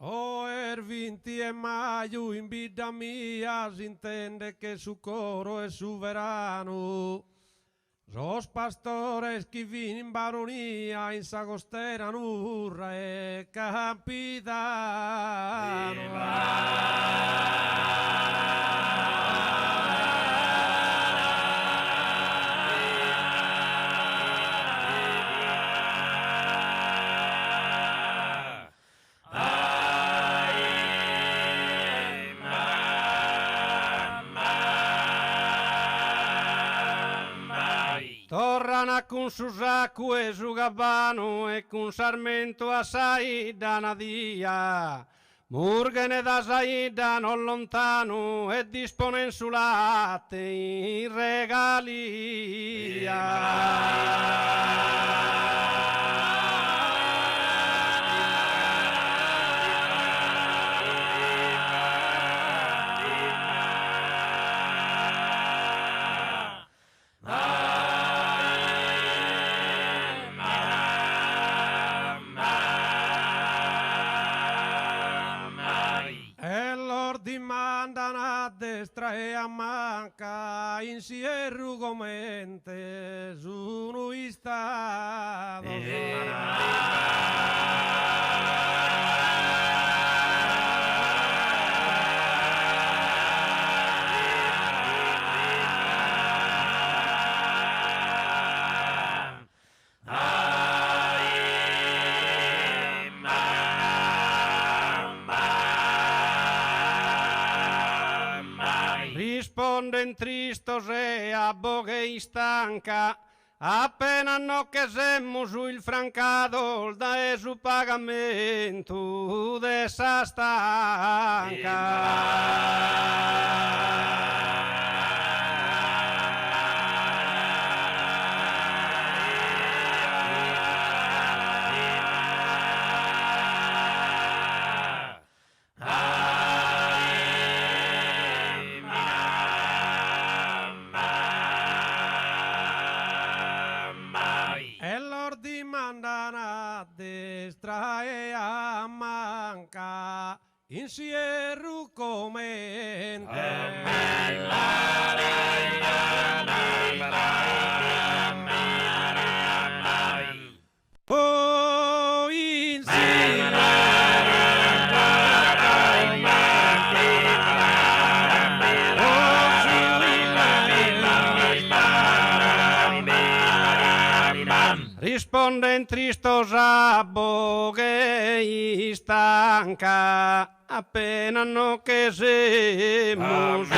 O el 20 de mayo in vida mia si intende que su coro es soberano. Los pastores que vienen en baronía en Sagostera nurra e capitano. Torrana con su sacco e su gabbano e con Sarmento a saida nadia. Murgene da saida non lontano e disponen su latte in regalia. Dimandano a destra e a manca in sierrugomente su un istado. Risponden tristos e a boghe stanca, appena no che semmo su il francado da e su pagamento de sa stanca. Dimandano a destra e a manca in oh, in risponden tristos a boghe stanca, appena no che semos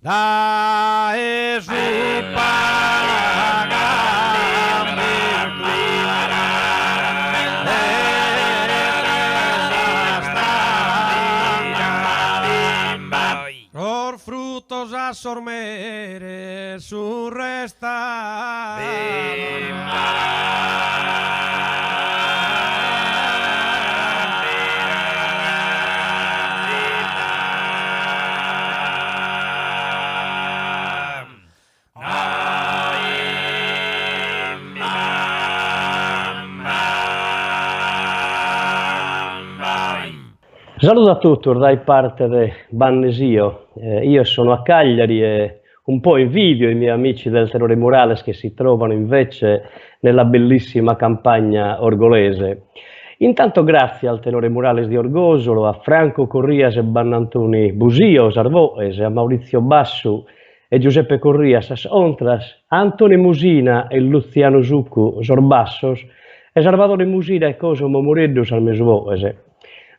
da e su frutos a sormere su resta. Saluto a tutti, dai parte di Bannesio. Io sono a Cagliari e un po' invidio i miei amici del Tenore Murales che si trovano invece nella bellissima campagna orgolese. Intanto grazie al Tenore Murales di Orgosolo, a Franco Corrias e Bannantoni Busio, Sarvoes, a Maurizio Bassu e Giuseppe Corrias, as Ontras, a Antonio Musina e Luciano Zuccu, Sorbassos, e Salvatore Musina e Cosimo Mureddus al Mesvoese,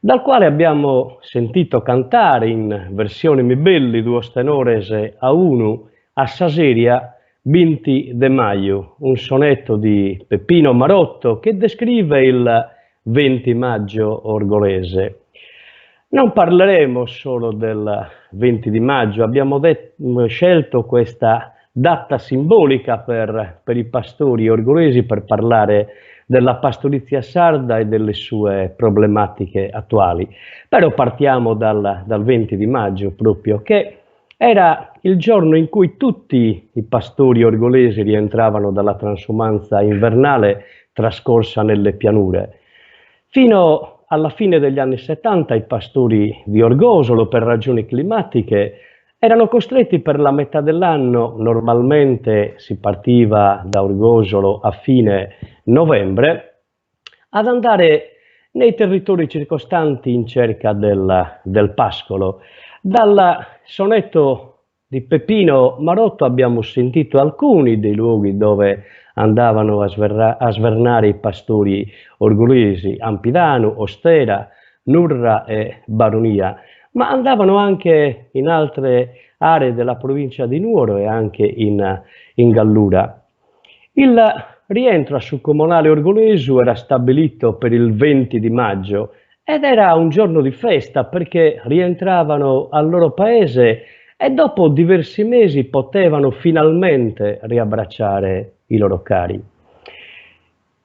dal quale abbiamo sentito cantare in versione Mibelli due tenores a uno a Saseria 20 de Maio, un sonetto di Peppino Marotto che descrive il 20 maggio orgolese. Non parleremo solo del 20 di maggio, abbiamo scelto questa data simbolica per i pastori orgolesi per parlare della pastorizia sarda e delle sue problematiche attuali. Però partiamo dal 20 di maggio proprio, che Era il giorno in cui tutti i pastori orgolesi rientravano dalla transumanza invernale trascorsa nelle pianure. Fino alla fine degli anni 70 i pastori di Orgosolo, per ragioni climatiche, erano costretti per la metà dell'anno, normalmente si partiva da Orgosolo a fine novembre, ad andare nei territori circostanti in cerca del pascolo. Dal sonetto di Peppino Marotto abbiamo sentito alcuni dei luoghi dove andavano a svernare i pastori orgolesi: Ampidano, Ostera, Nurra e Baronia, ma andavano anche in altre aree della provincia di Nuoro e anche in Gallura. Il rientro a Su Comunale Orgolesu era stabilito per il 20 di maggio ed era un giorno di festa perché rientravano al loro paese e dopo diversi mesi potevano finalmente riabbracciare i loro cari.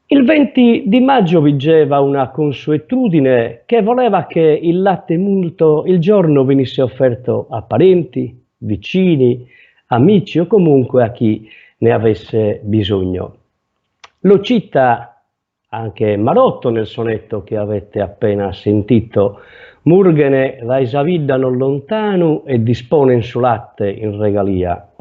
Il 20 di maggio vigeva una consuetudine che voleva che il latte munto il giorno venisse offerto a parenti, vicini, amici o comunque a chi ne avesse bisogno. Lo cita anche Marotto nel sonetto che avete appena sentito: Murghene dai Savidda non lontano e dispone in su latte in regalia.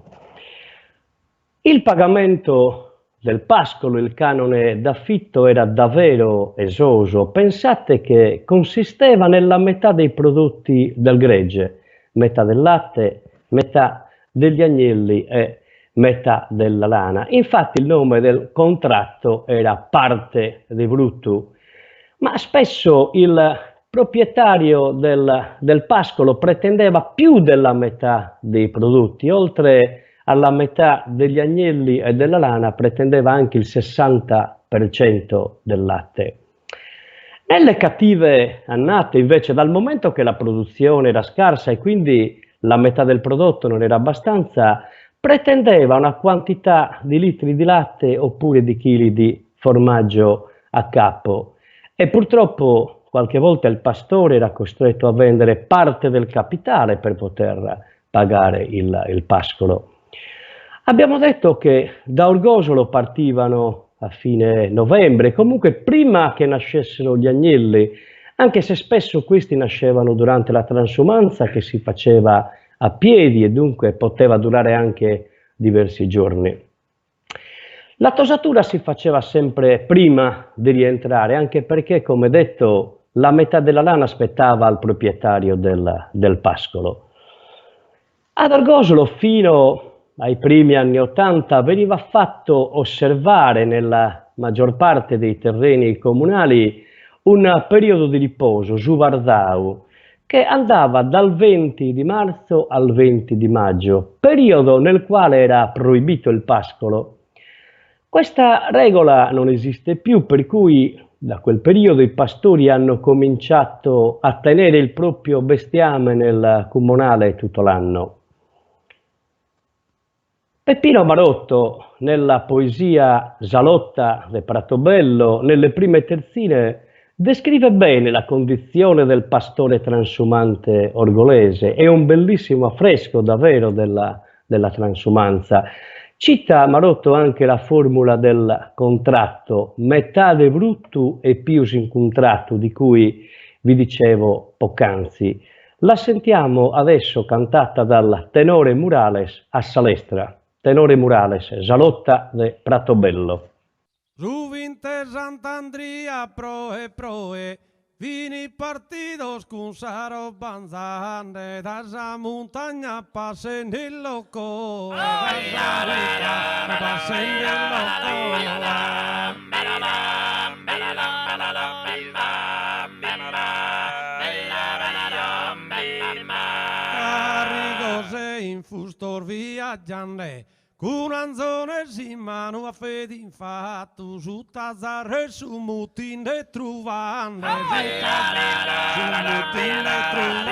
Il pagamento del pascolo, il canone d'affitto, era davvero esoso. Pensate che consisteva nella metà dei prodotti del gregge, metà del latte, metà degli agnelli e metà della lana. Infatti il nome del contratto era parte di brutto, ma spesso il proprietario del pascolo pretendeva più della metà dei prodotti. Oltre alla metà degli agnelli e della lana pretendeva anche il 60% del latte. Nelle cattive annate, invece, dal momento che la produzione era scarsa e quindi la metà del prodotto non era abbastanza, pretendeva una quantità di litri di latte oppure di chili di formaggio a capo, e purtroppo qualche volta il pastore era costretto a vendere parte del capitale per poter pagare il pascolo. Abbiamo detto che da Orgosolo partivano a fine novembre, comunque prima che nascessero gli agnelli, anche se spesso questi nascevano durante la transumanza che si faceva a piedi e dunque poteva durare anche diversi giorni. La tosatura si faceva sempre prima di rientrare, anche perché, come detto, la metà della lana aspettava al proprietario del pascolo. Ad Orgosolo fino ai primi anni '80 veniva fatto osservare nella maggior parte dei terreni comunali un periodo di riposo, Juvardau, che andava dal 20 di marzo al 20 di maggio, periodo nel quale era proibito il pascolo. Questa regola non esiste più, per cui da quel periodo i pastori hanno cominciato a tenere il proprio bestiame nel comunale tutto l'anno. Peppino Marotto, nella poesia Salotta de Pratobello, nelle prime terzine, descrive bene la condizione del pastore transumante orgolese. È un bellissimo affresco davvero della transumanza. Cita Marotto anche la formula del contratto, metà de brutto e pius in contratto, di cui vi dicevo poc'anzi. La sentiamo adesso cantata dal tenore Murales a Salestra. Tenore Murales, Salotta de Pratobello. Ruvinte Sant'Andria proe, vini partidos con saro banzande, da esa montagna pasen el loco, pasen el loco. Carrigose infustor viaggiande, con anzones in mano a fede infatti, su tazzare su mutine trovande, su mutine trovande.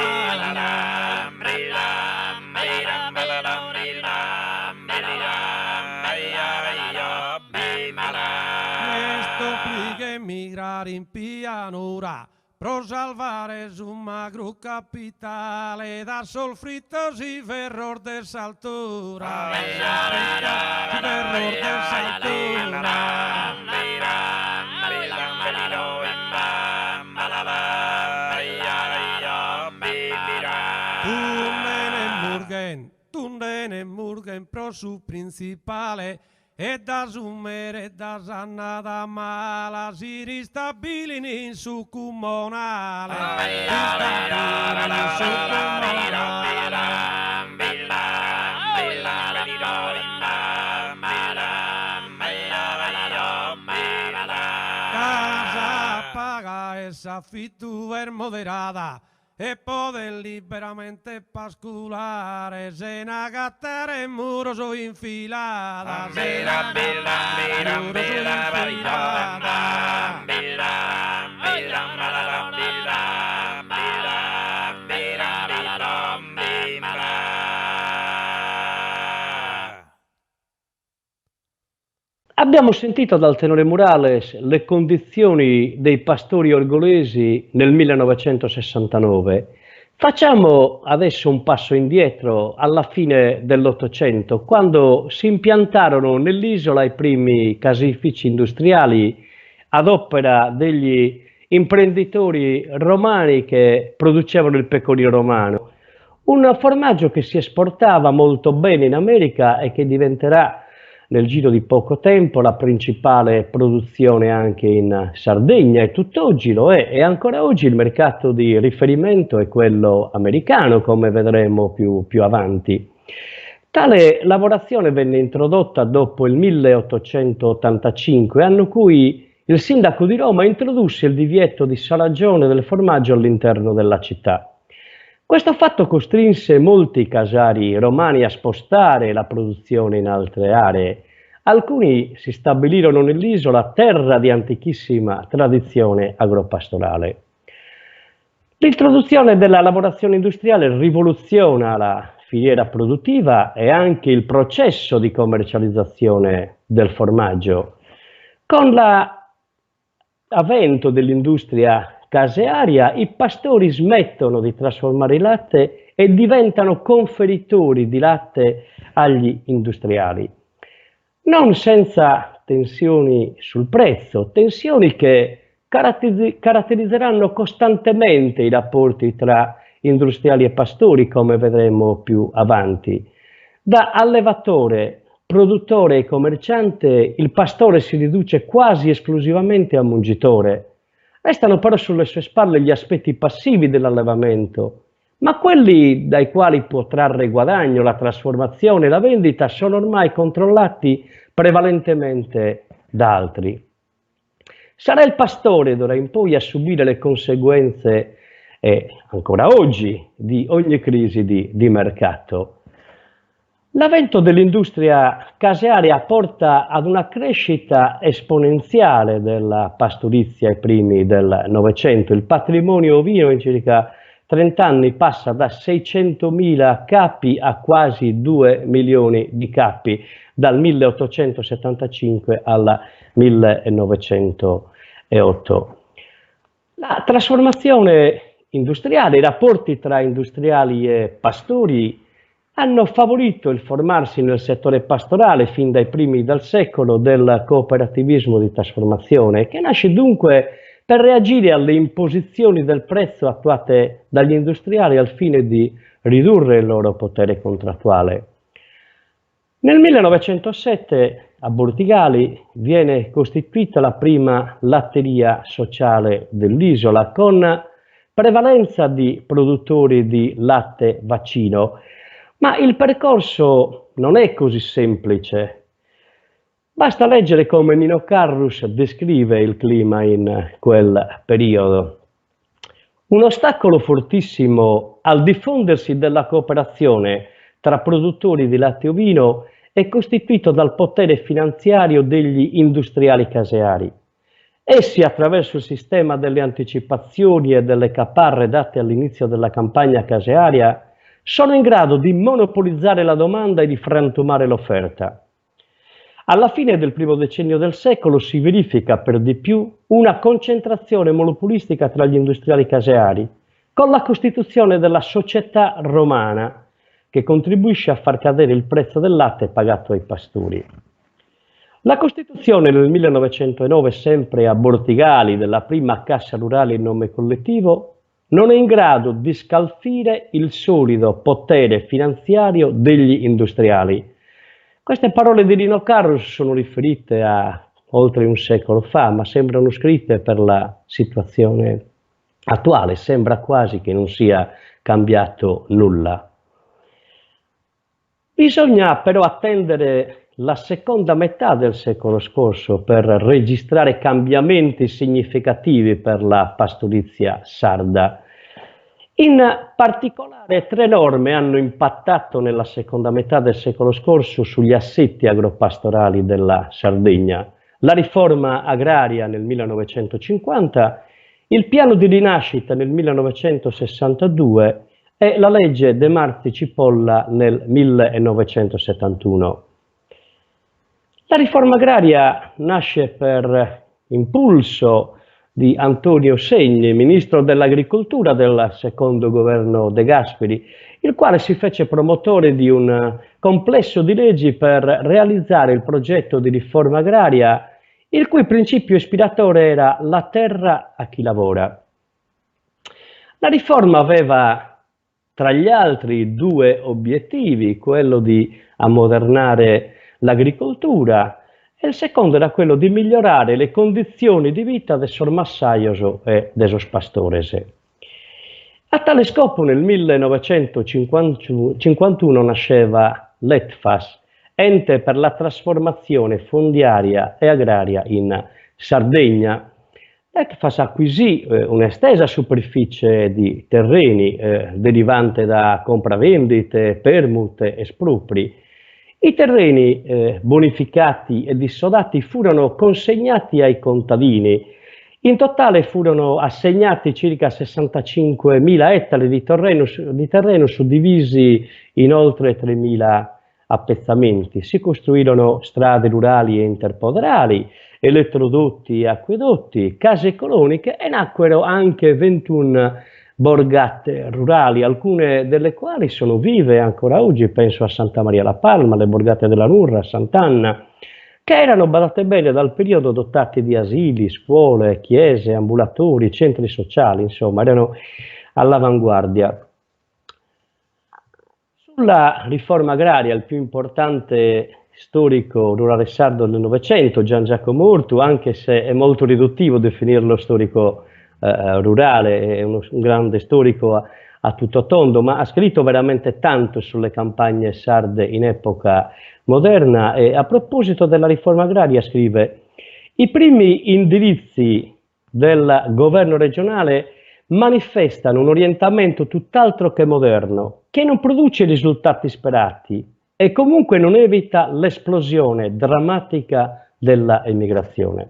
Questo plica emigrare in pianura, pro salvare su magro capitale da sol fritos y ferror de saltura. Ferror de saltura. Tunden Murgen pro su principale e da sumere e da sannata mala si ristabilini in su comunale. Casa paga esa affitto per moderata e poden liberamente pasculare se una gattera e muro so infilata. Abbiamo sentito dal tenore Murales le condizioni dei pastori orgolesi nel 1969. Facciamo adesso un passo indietro alla fine dell'Ottocento, quando si impiantarono nell'isola i primi caseifici industriali ad opera degli imprenditori romani che producevano il pecorino romano. Un formaggio che si esportava molto bene in America e che diventerà nel giro di poco tempo la principale produzione anche in Sardegna, e tutt'oggi lo è, e ancora oggi il mercato di riferimento è quello americano, come vedremo più avanti. Tale lavorazione venne introdotta dopo il 1885, anno cui il sindaco di Roma introdusse il divieto di salagione del formaggio all'interno della città. Questo fatto costrinse molti casari romani a spostare la produzione in altre aree. Alcuni si stabilirono nell'isola, terra di antichissima tradizione agropastorale. L'introduzione della lavorazione industriale rivoluziona la filiera produttiva e anche il processo di commercializzazione del formaggio. Con l'avvento dell'industria casearia, i pastori smettono di trasformare il latte e diventano conferitori di latte agli industriali. Non senza tensioni sul prezzo, tensioni che caratterizzeranno costantemente i rapporti tra industriali e pastori, come vedremo più avanti. Da allevatore, produttore e commerciante, il pastore si riduce quasi esclusivamente a mungitore. Restano però sulle sue spalle gli aspetti passivi dell'allevamento, ma quelli dai quali può trarre guadagno, la trasformazione e la vendita, sono ormai controllati prevalentemente da altri. Sarà il pastore d'ora in poi a subire le conseguenze, ancora oggi, di ogni crisi di mercato. L'avvento dell'industria casearia porta ad una crescita esponenziale della pastorizia ai primi del Novecento. Il patrimonio ovino in circa 30 anni passa da 600.000 capi a quasi 2 milioni di capi, dal 1875 al 1908. La trasformazione industriale, i rapporti tra industriali e pastori hanno favorito il formarsi nel settore pastorale fin dai primi del secolo del cooperativismo di trasformazione, che nasce dunque per reagire alle imposizioni del prezzo attuate dagli industriali al fine di ridurre il loro potere contrattuale. Nel 1907 a Bortigali viene costituita la prima latteria sociale dell'isola, con prevalenza di produttori di latte vaccino. Ma il percorso non è così semplice. Basta leggere come Nino Carrus descrive il clima in quel periodo. Un ostacolo fortissimo al diffondersi della cooperazione tra produttori di latte ovino è costituito dal potere finanziario degli industriali caseari. Essi, attraverso il sistema delle anticipazioni e delle caparre date all'inizio della campagna casearia, sono in grado di monopolizzare la domanda e di frantumare l'offerta. Alla fine del primo decennio del secolo si verifica per di più una concentrazione monopolistica tra gli industriali caseari, con la costituzione della Società Romana, che contribuisce a far cadere il prezzo del latte pagato ai pastori. La costituzione nel 1909, sempre a Bortigali, della prima Cassa Rurale in nome collettivo, non è in grado di scalfire il solido potere finanziario degli industriali. Queste parole di Rino Carus sono riferite a oltre un secolo fa, ma sembrano scritte per la situazione attuale, sembra quasi che non sia cambiato nulla. Bisogna però attendere la seconda metà del secolo scorso per registrare cambiamenti significativi per la pastorizia sarda. In particolare, tre norme hanno impattato nella seconda metà del secolo scorso sugli assetti agropastorali della Sardegna. La riforma agraria nel 1950, il piano di rinascita nel 1962 e la legge De Marti-Cipolla nel 1971. La riforma agraria nasce per impulso di Antonio Segni, ministro dell'Agricoltura del secondo governo De Gasperi, il quale si fece promotore di un complesso di leggi per realizzare il progetto di riforma agraria, il cui principio ispiratore era la terra a chi lavora. La riforma aveva, tra gli altri, due obiettivi, quello di ammodernare l'agricoltura, e il secondo era quello di migliorare le condizioni di vita del sormassaioso e dei pastores. A tale scopo nel 1951 nasceva l'ETFAS, Ente per la trasformazione fondiaria e agraria in Sardegna. L'ETFAS acquisì un'estesa superficie di terreni derivante da compravendite, permute e espropri. I terreni bonificati e dissodati furono consegnati ai contadini. In totale furono assegnati circa 65.000 ettari di terreno suddivisi in oltre 3.000 appezzamenti. Si costruirono strade rurali e interpoderali, elettrodotti e acquedotti, case coloniche e nacquero anche 21 borgate rurali, alcune delle quali sono vive ancora oggi, penso a Santa Maria la Palma, le borgate della Nurra, Sant'Anna, che erano, badate bene, dal periodo dotati di asili, scuole, chiese, ambulatori, centri sociali, insomma, erano all'avanguardia. Sulla riforma agraria, il più importante storico rurale sardo del Novecento, Gian Giacomo Urtu, anche se è molto riduttivo definirlo storico rurale, è un grande storico a tutto tondo, ma ha scritto veramente tanto sulle campagne sarde in epoca moderna e a proposito della riforma agraria scrive: i primi indirizzi del governo regionale manifestano un orientamento tutt'altro che moderno, che non produce i risultati sperati e comunque non evita l'esplosione drammatica della emigrazione.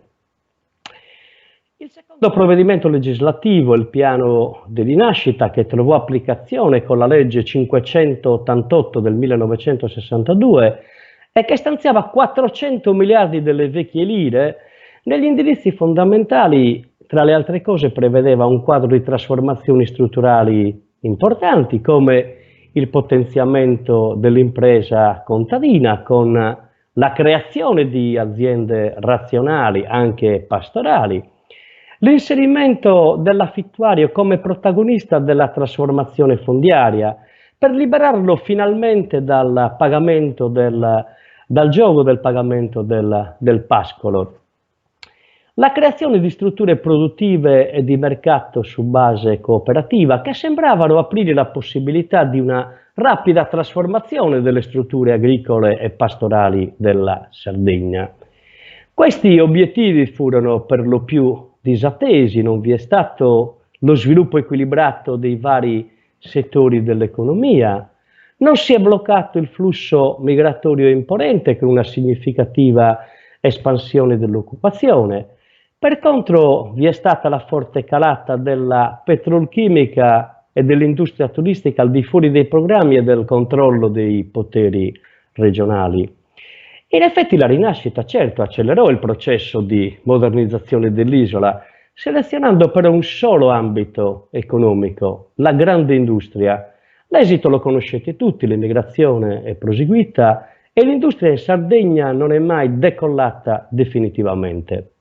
Il secondo provvedimento legislativo, il piano di rinascita, che trovò applicazione con la legge 588 del 1962 e che stanziava 400 miliardi delle vecchie lire, negli indirizzi fondamentali, tra le altre cose, prevedeva un quadro di trasformazioni strutturali importanti, come il potenziamento dell'impresa contadina con la creazione di aziende razionali, anche pastorali, l'inserimento dell'affittuario come protagonista della trasformazione fondiaria per liberarlo finalmente dal pagamento dal gioco del pagamento del pascolo. La creazione di strutture produttive e di mercato su base cooperativa che sembravano aprire la possibilità di una rapida trasformazione delle strutture agricole e pastorali della Sardegna. Questi obiettivi furono per lo più disattesi, non vi è stato lo sviluppo equilibrato dei vari settori dell'economia, non si è bloccato il flusso migratorio imponente con una significativa espansione dell'occupazione. Per contro vi è stata la forte calata della petrolchimica e dell'industria turistica al di fuori dei programmi e del controllo dei poteri regionali. In effetti la rinascita, certo, accelerò il processo di modernizzazione dell'isola, selezionando però un solo ambito economico, la grande industria. L'esito lo conoscete tutti, l'immigrazione è proseguita e l'industria in Sardegna non è mai decollata definitivamente.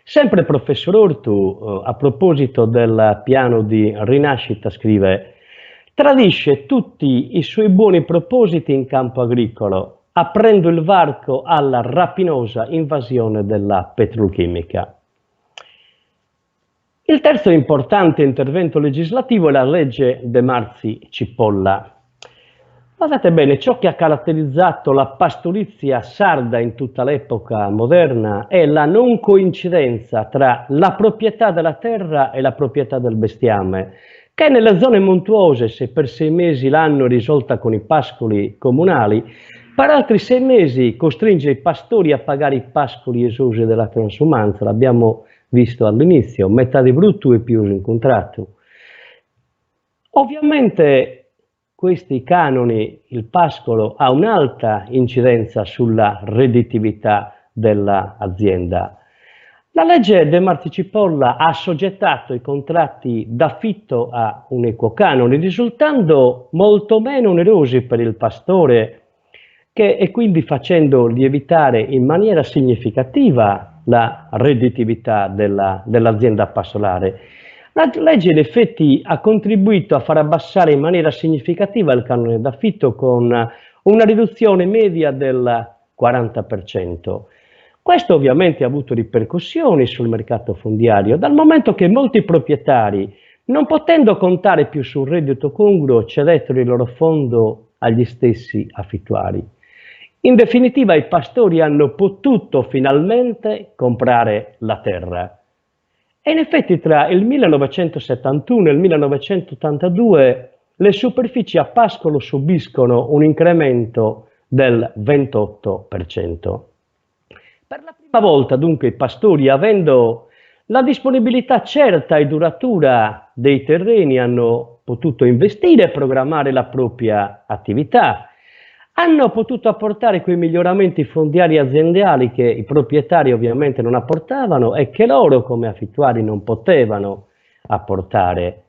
Sempre il professor Ortu, a proposito del piano di rinascita, scrive: tradisce tutti i suoi buoni propositi in campo agricolo, aprendo il varco alla rapinosa invasione della petrolchimica. Il terzo importante intervento legislativo è la legge De Marzi-Cipolla. Guardate bene, ciò che ha caratterizzato la pastorizia sarda in tutta l'epoca moderna è la non coincidenza tra la proprietà della terra e la proprietà del bestiame, che nelle zone montuose, se per 6 mesi l'anno è risolta con i pascoli comunali, per altri 6 mesi costringe i pastori a pagare i pascoli esosi della transumanza. L'abbiamo visto all'inizio, metà di brutto e più incontrato. Ovviamente questi canoni, il pascolo, ha un'alta incidenza sulla redditività dell'azienda. La legge De Marzi-Cipolla ha assoggettato i contratti d'affitto a un equo canone, risultando molto meno onerosi per il pastore e quindi facendo lievitare in maniera significativa la redditività dell'azienda pastorale. La legge in effetti ha contribuito a far abbassare in maniera significativa il canone d'affitto con una riduzione media del 40%. Questo ovviamente ha avuto ripercussioni sul mercato fondiario, dal momento che molti proprietari, non potendo contare più sul reddito congruo, cedettero il loro fondo agli stessi affittuari. In definitiva, i pastori hanno potuto finalmente comprare la terra. E in effetti tra il 1971 e il 1982 le superfici a pascolo subiscono un incremento del 28%. Per la prima volta dunque i pastori, avendo la disponibilità certa e duratura dei terreni, hanno potuto investire e programmare la propria attività. Hanno potuto apportare quei miglioramenti fondiari aziendali che i proprietari ovviamente non apportavano e che loro come affittuari non potevano apportare.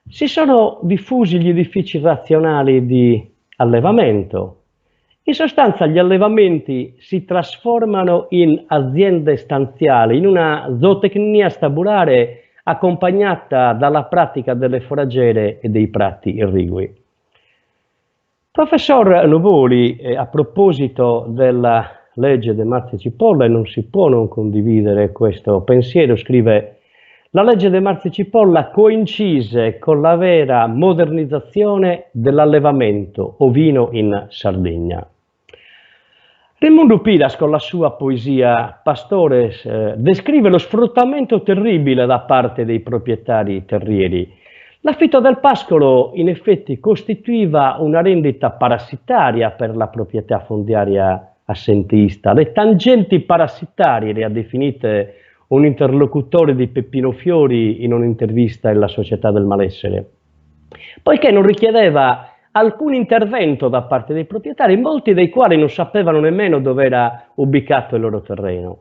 Si sono diffusi gli edifici razionali di allevamento. In sostanza gli allevamenti si trasformano in aziende stanziali, in una zootecnia stabulare accompagnata dalla pratica delle foraggiere e dei prati irrigui. Professor Nuvoli, a proposito della legge De Marzi-Cipolla, e non si può non condividere questo pensiero, scrive: la legge De Marzi-Cipolla coincise con la vera modernizzazione dell'allevamento ovino in Sardegna. Raimondo Piras, con la sua poesia Pastores, descrive lo sfruttamento terribile da parte dei proprietari terrieri. L'affitto del pascolo in effetti costituiva una rendita parassitaria per la proprietà fondiaria assentista. Le tangenti parassitarie le ha definite un interlocutore di Peppino Fiori in un'intervista alla Società del Malessere, poiché non richiedeva alcun intervento da parte dei proprietari, molti dei quali non sapevano nemmeno dove era ubicato il loro terreno.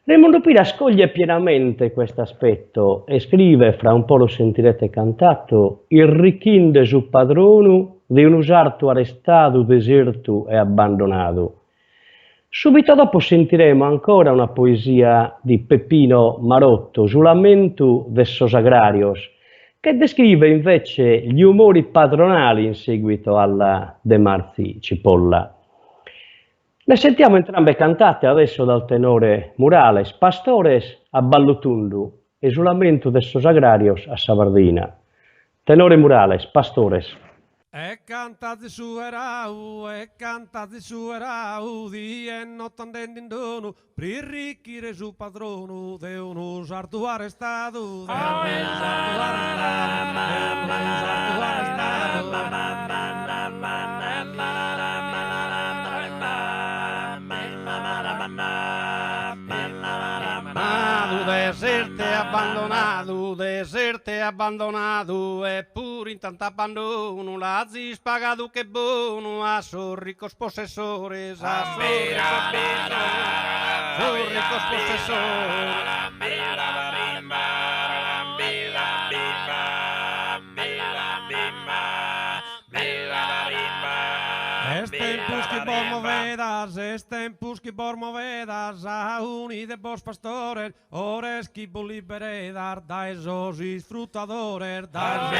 Raimondo Piras scoglie pienamente questo aspetto e scrive, fra un po' lo sentirete cantato: il richin de su padronu di un usarto arrestato, deserto e abbandonato. Subito dopo sentiremo ancora una poesia di Peppino Marotto, Sulamentu de sos agrarios, che descrive invece gli umori padronali in seguito alla De Marzi-Cipolla. Le sentiamo entrambe cantate adesso dal tenore Murales: Pastores a Ballotundu, Esulamento de sos agrarios a Savardina. Tenore Murales, Pastores. E cantate su erau, dien notan dendindonu, prirrichire su padronu, de un usartu arrestado, de un usartu arrestado, de un usartu arrestado. Deserte è abbandonato, eppure in tanto abbandono, la zis pagato che buono, a sorricos possessores, a sorricos possessores. Es tempus que por movedas, a unide vos pastores, ores que vos liberedar, da esos disfrutadores, da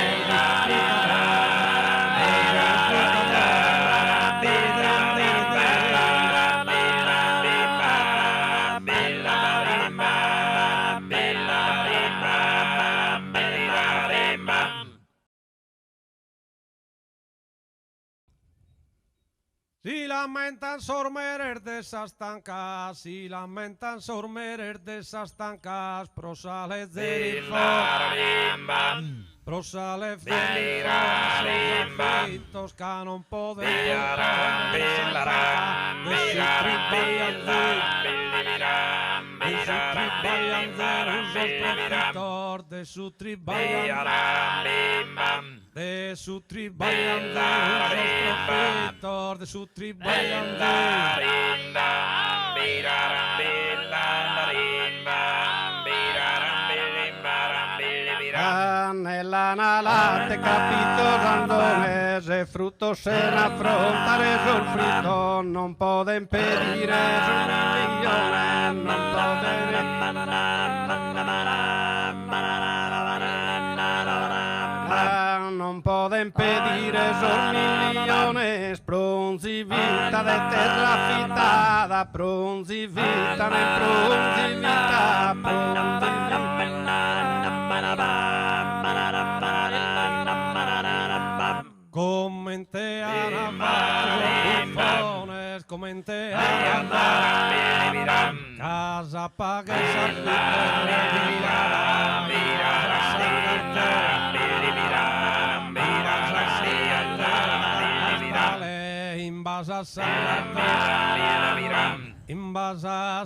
Si lamentan sormerer de esas tancas, si lamentan sormerer de esas tancas, prosales de prosales de fritos que no pueden de su de su de su nella nalate capito randones e frutos en affrontare sul fritto non può impedire sul milione non può impedire sul milione spronzi vita de terra fitada pronzi vita ne pronzi vita Comente a buffones, comente a casa paga Invasa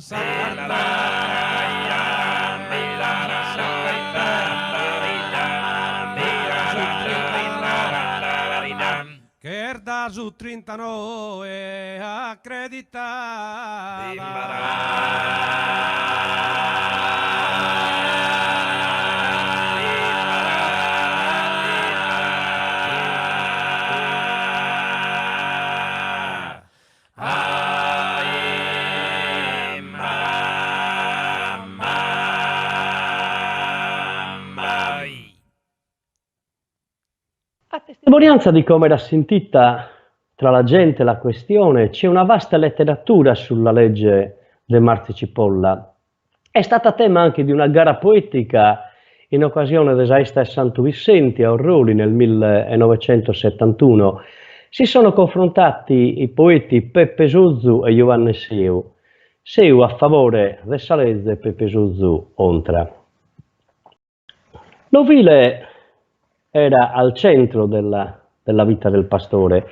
che erda su 39 accreditata A testimonianza di come era sentita tra la gente la questione, c'è una vasta letteratura sulla legge De Marzi Cipolla. È stata tema anche di una gara poetica in occasione della festa di Santo Vicente a Orroli nel 1971. Si sono confrontati i poeti Peppe Zuzzu e Giovanni Seu. Seu a favore del Salese, Peppe Zuzzu contra. L'ovile era al centro della vita del pastore.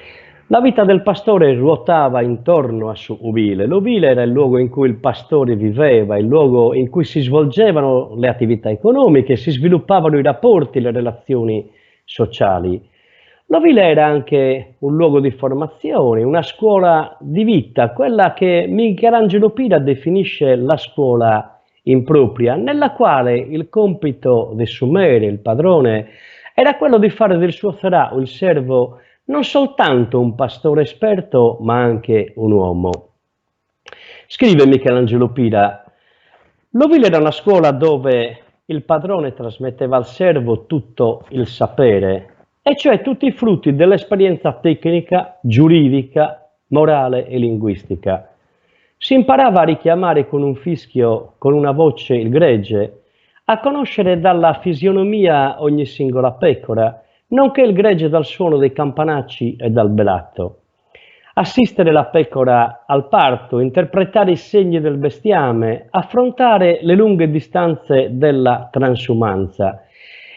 La vita del pastore ruotava intorno a suo ovile. L'ovile era il luogo in cui il pastore viveva, il luogo in cui si svolgevano le attività economiche, si sviluppavano i rapporti, le relazioni sociali. L'ovile era anche un luogo di formazione, una scuola di vita, quella che Michelangelo Pira definisce la scuola impropria, nella quale il compito del sumere, il padrone, era quello di fare del suo Zerà, il servo, non soltanto un pastore esperto, ma anche un uomo. Scrive Michelangelo Pira, l'ovile era una scuola dove il padrone trasmetteva al servo tutto il sapere, e cioè tutti i frutti dell'esperienza tecnica, giuridica, morale e linguistica. Si imparava a richiamare con un fischio, con una voce il gregge, a conoscere dalla fisionomia ogni singola pecora, nonché il gregge dal suono dei campanacci e dal belatto. Assistere la pecora al parto, interpretare i segni del bestiame, affrontare le lunghe distanze della transumanza.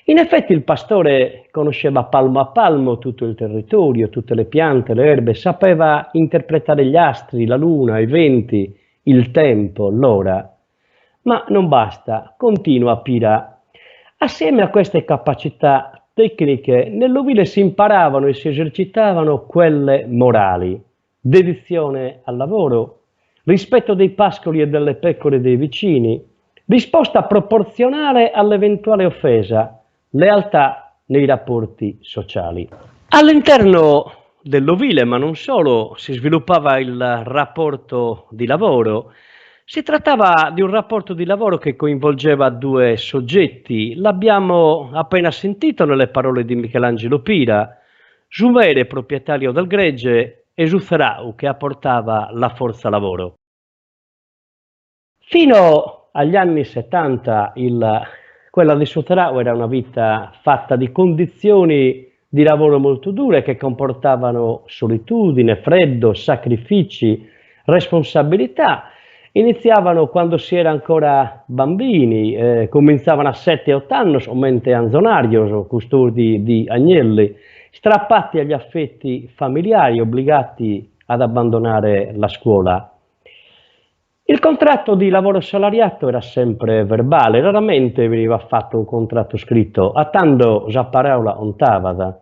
In effetti il pastore conosceva palmo a palmo tutto il territorio, tutte le piante, le erbe, sapeva interpretare gli astri, la luna, i venti, il tempo, l'ora. Ma non basta, continua Pira. Assieme a queste capacità tecniche, nell'ovile si imparavano e si esercitavano quelle morali: dedizione al lavoro, rispetto dei pascoli e delle pecore dei vicini, risposta proporzionale all'eventuale offesa, lealtà nei rapporti sociali. All'interno dell'ovile, ma non solo, si sviluppava il rapporto di lavoro. Si trattava di un rapporto di lavoro che coinvolgeva due soggetti. L'abbiamo appena sentito nelle parole di Michelangelo Pira: Giumere, proprietario del gregge, e Giuferau, che apportava la forza lavoro. Fino agli anni 70 quella di Giuferau era una vita fatta di condizioni di lavoro molto dure che comportavano solitudine, freddo, sacrifici, responsabilità. Iniziavano quando si era ancora bambini, cominciavano a 7-8 anni, mentre anzonarios, custodi di agnelli, strappati agli affetti familiari, obbligati ad abbandonare la scuola. Il contratto di lavoro salariato era sempre verbale, raramente veniva fatto un contratto scritto, a tanto la parola ontavada.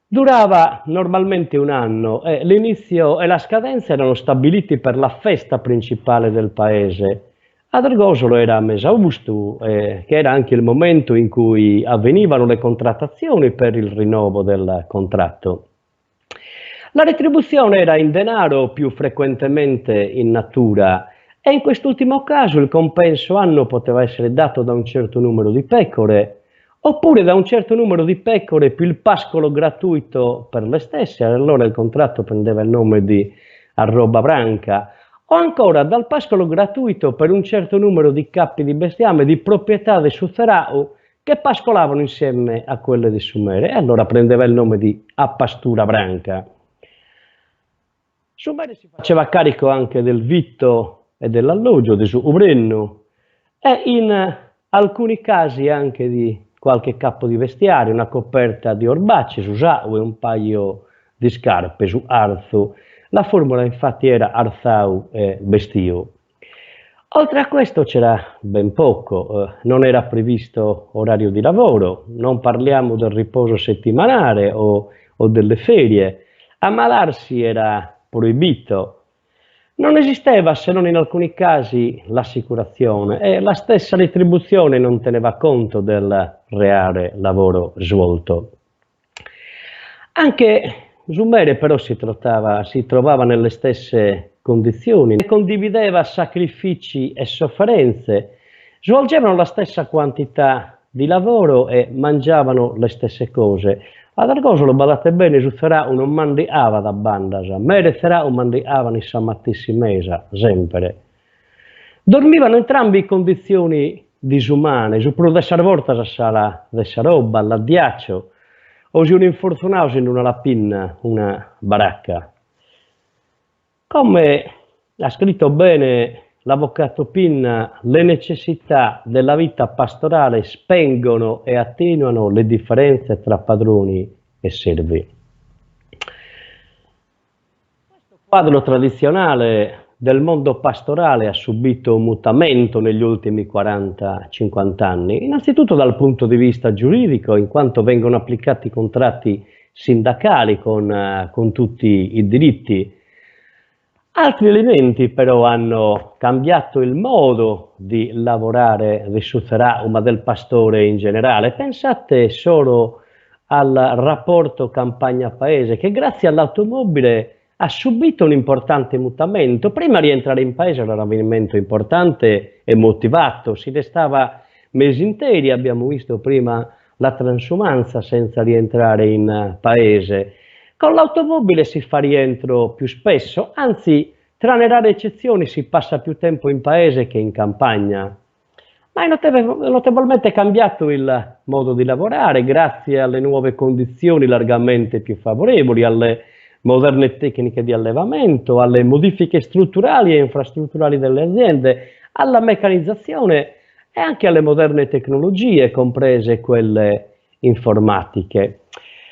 Durava normalmente un anno e l'inizio e la scadenza erano stabiliti per la festa principale del paese. Ad Argosolo era a Mesaustu, che era anche il momento in cui avvenivano le contrattazioni per il rinnovo del contratto. La retribuzione era in denaro, più frequentemente in natura, e in quest'ultimo caso il compenso annuo poteva essere dato da un certo numero di pecore, oppure da un certo numero di pecore più il pascolo gratuito per le stesse. Allora il contratto prendeva il nome di arroba branca, o ancora dal pascolo gratuito per un certo numero di cappi di bestiame di proprietà di Suzerau che pascolavano insieme a quelle di Sumere, e allora prendeva il nome di appastura branca. Sumere si faceva carico anche del vitto e dell'alloggio di Ubrennu, e in alcuni casi anche di qualche capo di vestiario, una coperta di orbacci su Sau e un paio di scarpe su Arzu. La formula infatti era Arzau e Bestio. Oltre a questo c'era ben poco, non era previsto orario di lavoro, non parliamo del riposo settimanale o delle ferie, ammalarsi era proibito. Non esisteva, se non in alcuni casi, l'assicurazione, e la stessa retribuzione non teneva conto del reale lavoro svolto. Anche Sumere però si trovava nelle stesse condizioni, condivideva sacrifici e sofferenze, svolgevano la stessa quantità di lavoro e mangiavano le stesse cose. Ad Argosolo, badate bene, Suzerau non mangiava da bandasa, Merezerau mangiavano sammattissimesa, sempre. Dormivano entrambi in condizioni disumane, su pro dessar voltas a sala dessa roba, all'addiaccio, o si un infortunato in una lapinna, una baracca. Come ha scritto bene l'avvocato Pinna, le necessità della vita pastorale spengono e attenuano le differenze tra padroni e servi. Questo quadro tradizionale del mondo pastorale ha subito un mutamento negli ultimi 40-50 anni, innanzitutto dal punto di vista giuridico, in quanto vengono applicati contratti sindacali con tutti i diritti. Altri elementi però hanno cambiato il modo di lavorare di Suzerau, ma del pastore in generale. Pensate solo al rapporto campagna-paese, che grazie all'automobile ha subito un importante mutamento. Prima rientrare in paese era un avvenimento importante e motivato, si restava mesi interi, abbiamo visto prima la transumanza senza rientrare in paese. Con l'automobile si fa rientro più spesso, anzi, tranne rare eccezioni, si passa più tempo in paese che in campagna. Ma è notevolmente cambiato il modo di lavorare grazie alle nuove condizioni largamente più favorevoli, alle moderne tecniche di allevamento, alle modifiche strutturali e infrastrutturali delle aziende, alla meccanizzazione e anche alle moderne tecnologie, comprese quelle informatiche.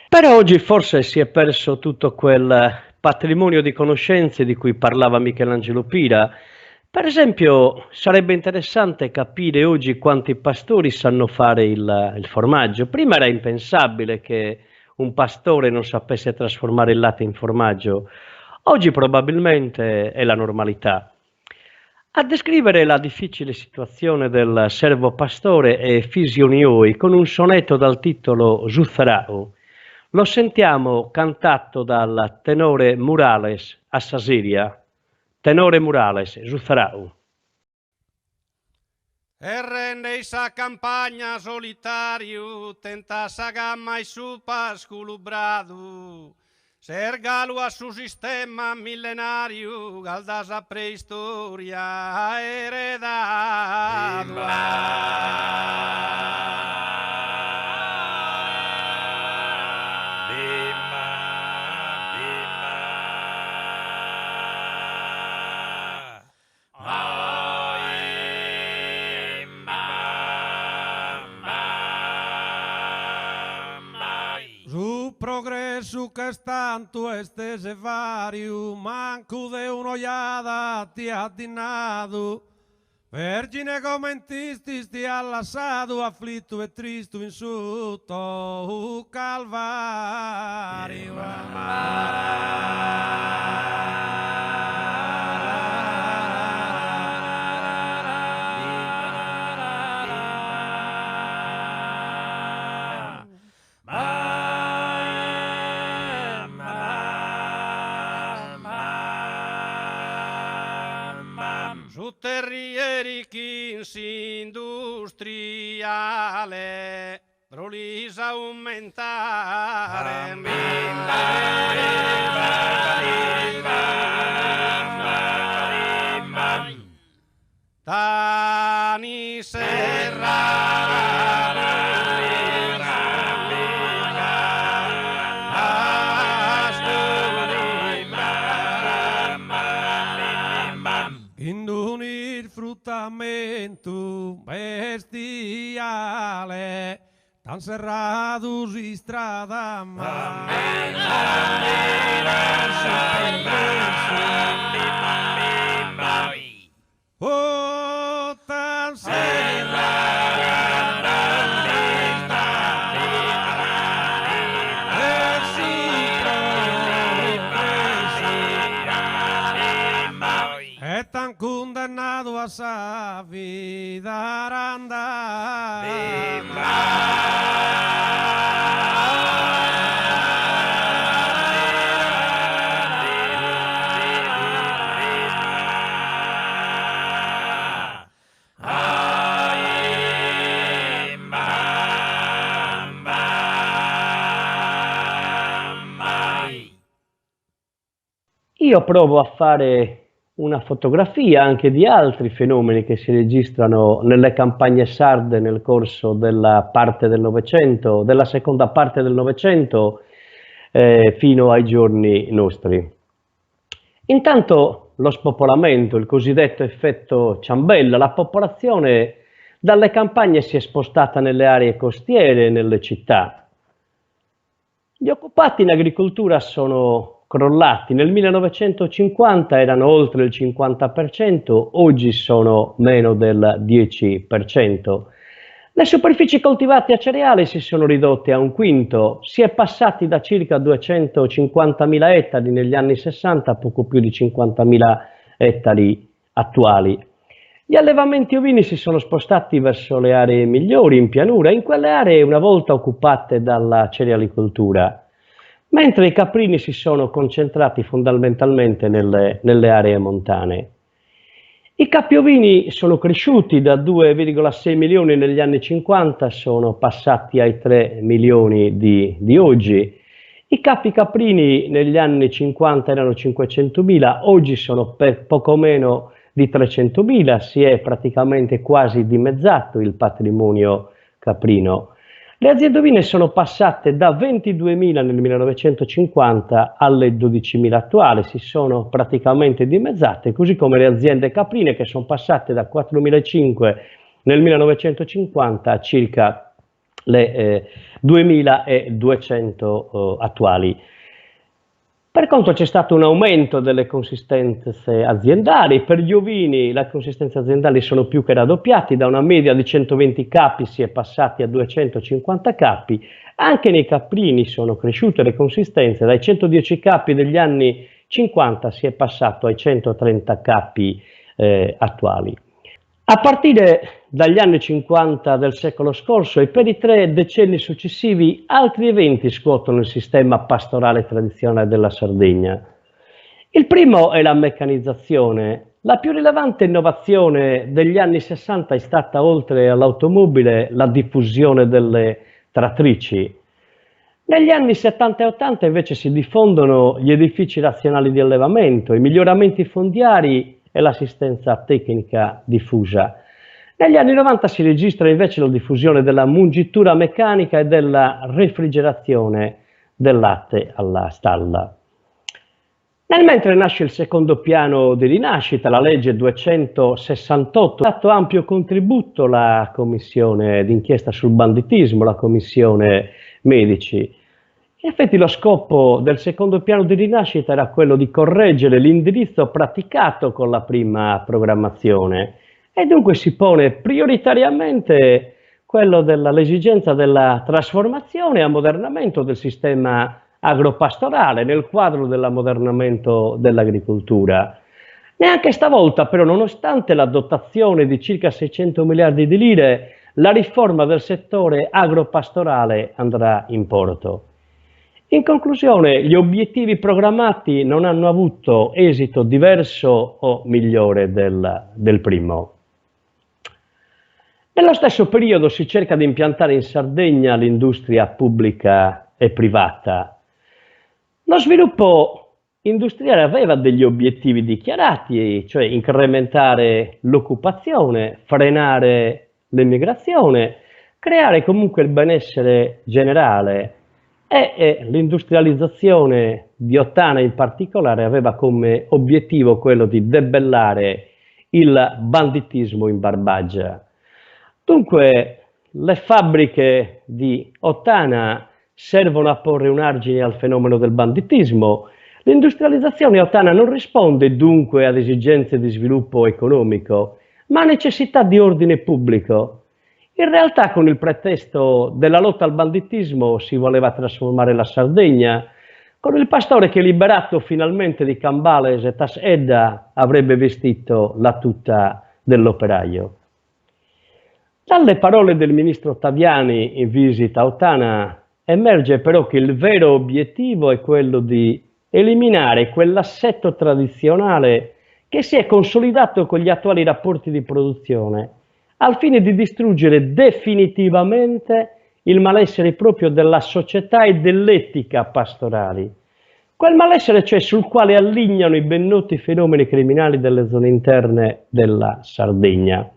Però oggi forse si è perso tutto quel patrimonio di conoscenze di cui parlava Michelangelo Pira, Per esempio, sarebbe interessante capire oggi quanti pastori sanno fare il formaggio. Prima era impensabile che un pastore non sapesse trasformare il latte in formaggio. Oggi probabilmente è la normalità. A descrivere la difficile situazione del servo pastore è Fisionioi con un sonetto dal titolo Zutharao. Lo sentiamo cantato dal tenore Murales a Sasiria. Tenore Murales, Zutharao. E rende sa campagna solitario, tenta sa gamma e su pasculu brado. Sergalo a su sistema millenario, galdas a preistoria heredado. Su progresso che stanto estese vario, manco de un'oiada ti ha dinnato. Vergine commentisti ti ha lasciato, afflitto e tristo in sotto calvario. Su terrieri chi industriale prolisa aumentare. Tani indunir fruttamento bestiale, tan serrados y strada oh, tan tan condenado a esa vida aranda. Io provo a fare una fotografia anche di altri fenomeni che si registrano nelle campagne sarde nel corso della parte del Novecento, della seconda parte del Novecento fino ai giorni nostri. Intanto lo spopolamento, il cosiddetto effetto ciambella, la popolazione dalle campagne si è spostata nelle aree costiere e nelle città. Gli occupati in agricoltura sono crollati. Nel 1950 erano oltre il 50%, oggi sono meno del 10%. Le superfici coltivate a cereali si sono ridotte a un quinto, si è passati da circa 250.000 ettari negli anni 60 a poco più di 50.000 ettari attuali. Gli allevamenti ovini si sono spostati verso le aree migliori in pianura, in quelle aree una volta occupate dalla cerealicoltura, mentre i caprini si sono concentrati fondamentalmente nelle aree montane. I capi ovini sono cresciuti da 2,6 milioni negli anni 50, sono passati ai 3 milioni di oggi. I capi caprini negli anni 50 erano 500.000, oggi sono poco meno di 300.000, si è praticamente quasi dimezzato il patrimonio caprino. Le aziende ovine sono passate da 22.000 nel 1950 alle 12.000 attuali, si sono praticamente dimezzate, così come le aziende caprine che sono passate da 4.500 nel 1950 a circa le 2.200 attuali. Per contro c'è stato un aumento delle consistenze aziendali, per gli ovini le consistenze aziendali sono più che raddoppiati, da una media di 120 capi si è passati a 250 capi, anche nei caprini sono cresciute le consistenze, dai 110 capi degli anni 50 si è passato ai 130 capi attuali. A partire dagli anni 50 del secolo scorso e per i 3 decenni successivi altri eventi scuotono il sistema pastorale tradizionale della Sardegna. Il primo è la meccanizzazione. La più rilevante innovazione degli anni 60 è stata, oltre all'automobile, la diffusione delle trattrici. Negli anni 70 e 80 invece si diffondono gli edifici razionali di allevamento, i miglioramenti fondiari e l'assistenza tecnica diffusa. Negli anni 90 si registra invece la diffusione della mungitura meccanica e della refrigerazione del latte alla stalla. Nel mentre nasce il secondo piano di rinascita, la legge 268, ha dato ampio contributo la commissione d'inchiesta sul banditismo, la commissione Medici. In effetti lo scopo del secondo piano di rinascita era quello di correggere l'indirizzo praticato con la prima programmazione e dunque si pone prioritariamente quello dell'esigenza della trasformazione e ammodernamento del sistema agropastorale nel quadro dell'ammodernamento dell'agricoltura. Neanche stavolta però, nonostante la dotazione di circa 600 miliardi di lire, la riforma del settore agropastorale andrà in porto. In conclusione, gli obiettivi programmati non hanno avuto esito diverso o migliore del primo. Nello stesso periodo si cerca di impiantare in Sardegna l'industria pubblica e privata. Lo sviluppo industriale aveva degli obiettivi dichiarati, cioè incrementare l'occupazione, frenare l'emigrazione, creare comunque il benessere generale. E l'industrializzazione di Ottana in particolare aveva come obiettivo quello di debellare il banditismo in Barbagia. Dunque le fabbriche di Ottana servono a porre un argine al fenomeno del banditismo. L'industrializzazione a Ottana non risponde dunque ad esigenze di sviluppo economico, ma a necessità di ordine pubblico. In realtà, con il pretesto della lotta al banditismo si voleva trasformare la Sardegna, con il pastore che, liberato finalmente di Cambales e Tas Edda, avrebbe vestito la tuta dell'operaio. Dalle parole del ministro Ottaviani in visita a Ottana emerge però che il vero obiettivo è quello di eliminare quell'assetto tradizionale che si è consolidato con gli attuali rapporti di produzione, al fine di distruggere definitivamente il malessere proprio della società e dell'etica pastorali. Quel malessere, cioè, sul quale allignano i ben noti fenomeni criminali delle zone interne della Sardegna.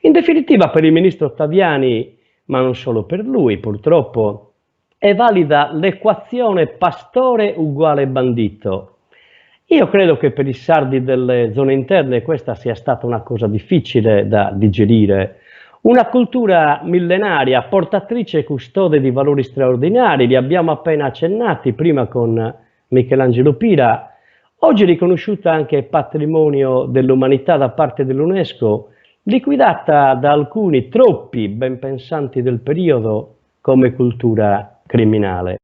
In definitiva, per il ministro Ottaviani, ma non solo per lui, purtroppo, è valida l'equazione pastore uguale bandito. Io credo che per i sardi delle zone interne questa sia stata una cosa difficile da digerire. Una cultura millenaria, portatrice e custode di valori straordinari, li abbiamo appena accennati prima con Michelangelo Pira, oggi riconosciuta anche patrimonio dell'umanità da parte dell'UNESCO, liquidata da alcuni troppi ben pensanti del periodo come cultura criminale.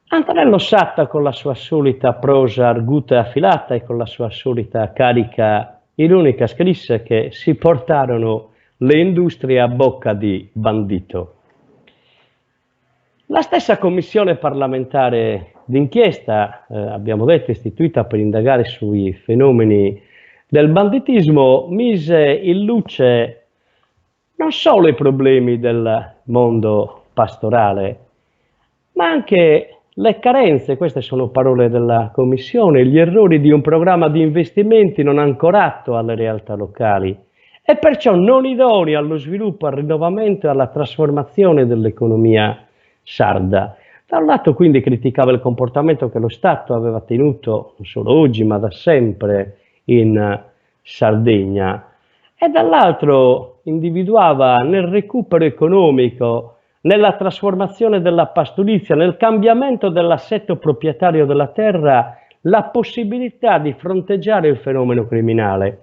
Antonello Satta, con la sua solita prosa arguta e affilata e con la sua solita carica ironica, scrisse che si portarono le industrie a bocca di bandito. La stessa commissione parlamentare d'inchiesta, abbiamo detto, istituita per indagare sui fenomeni del banditismo, mise in luce non solo i problemi del mondo pastorale, ma anche le carenze, queste sono parole della Commissione, gli errori di un programma di investimenti non ancorato alle realtà locali e perciò non idonei allo sviluppo, al rinnovamento e alla trasformazione dell'economia sarda. Da un lato quindi criticava il comportamento che lo Stato aveva tenuto, non solo oggi ma da sempre, in Sardegna, e dall'altro individuava nel recupero economico nella trasformazione della pastorizia, nel cambiamento dell'assetto proprietario della terra, la possibilità di fronteggiare il fenomeno criminale.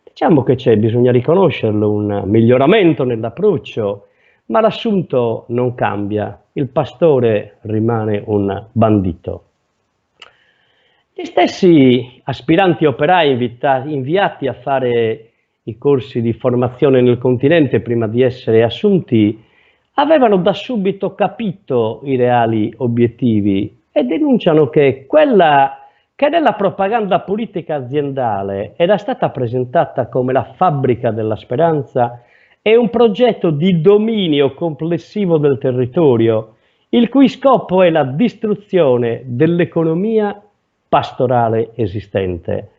Diciamo che c'è, bisogna riconoscerlo, un miglioramento nell'approccio, ma l'assunto non cambia, il pastore rimane un bandito. Gli stessi aspiranti operai inviati a fare i corsi di formazione nel continente prima di essere assunti avevano da subito capito i reali obiettivi e denunciano che quella che nella propaganda politica aziendale era stata presentata come la fabbrica della speranza è un progetto di dominio complessivo del territorio, il cui scopo è la distruzione dell'economia pastorale esistente.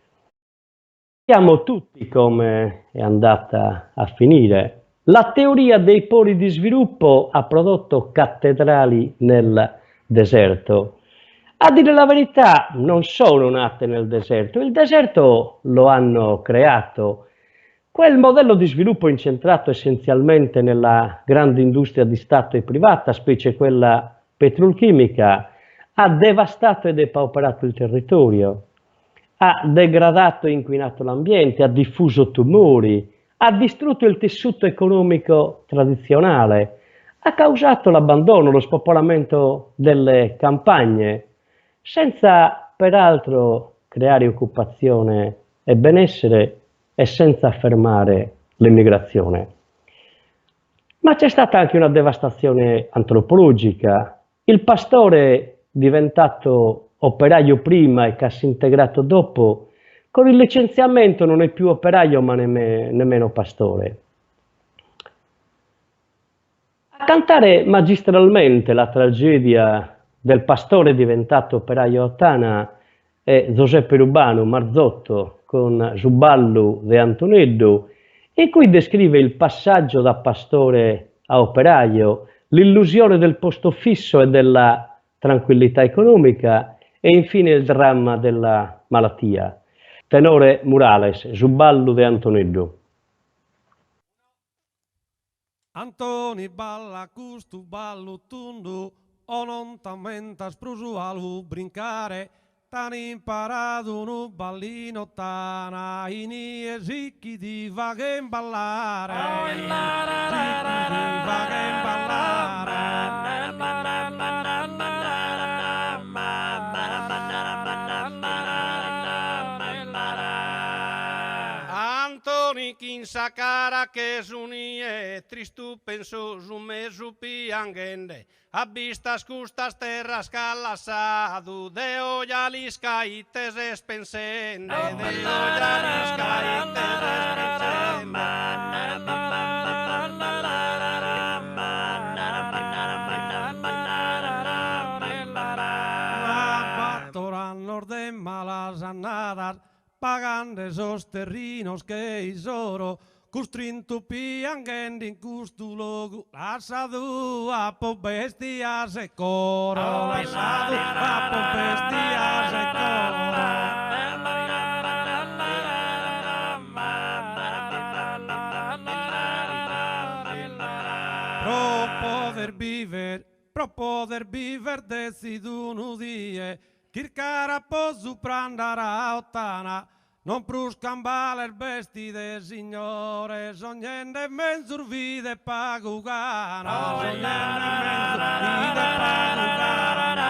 Sappiamo tutti come è andata a finire. La teoria dei poli di sviluppo ha prodotto cattedrali nel deserto. A dire la verità, non sono nate nel deserto, il deserto lo hanno creato. Quel modello di sviluppo incentrato essenzialmente nella grande industria di Stato e privata, specie quella petrolchimica, ha devastato e depauperato il territorio, ha degradato e inquinato l'ambiente, ha diffuso tumori, ha distrutto il tessuto economico tradizionale, ha causato l'abbandono, lo spopolamento delle campagne, senza peraltro creare occupazione e benessere e senza fermare l'emigrazione. Ma c'è stata anche una devastazione antropologica. Il pastore diventato operaio prima e cassintegrato dopo, con il licenziamento non è più operaio ma nemmeno pastore. A cantare magistralmente la tragedia del pastore diventato operaio a Tana è Giuseppe Rubano, Marzotto, con Zuballo de Antonello, in cui descrive il passaggio da pastore a operaio, l'illusione del posto fisso e della tranquillità economica e infine il dramma della malattia. Tenore Murales, Zuballo de Antonello. Antoni balla custu ballo tundu, o non t'ammentas prusualu brincare, t'han imparato un ballino tana, ini e zicchi di vaghen ballare, zicchi di vaghen ballare. Antoni kinsa cara che sunie, tristu penso su piangende, a vistas custas terras calassadu, de oialis caites espensende, de oialis caites espensende. De malas annadas, pagando esos terrinos que isoro, custrintu piangendo in custu logu, lasciadu a po bestias e coro, lasciadu a po bestias e coro. Pro poder viver decidu un die, Kirkara posu prandara ottana, non pruscambale il vesti de signore, sognende menzur vide pagugana, sognende menzur vide pagugana.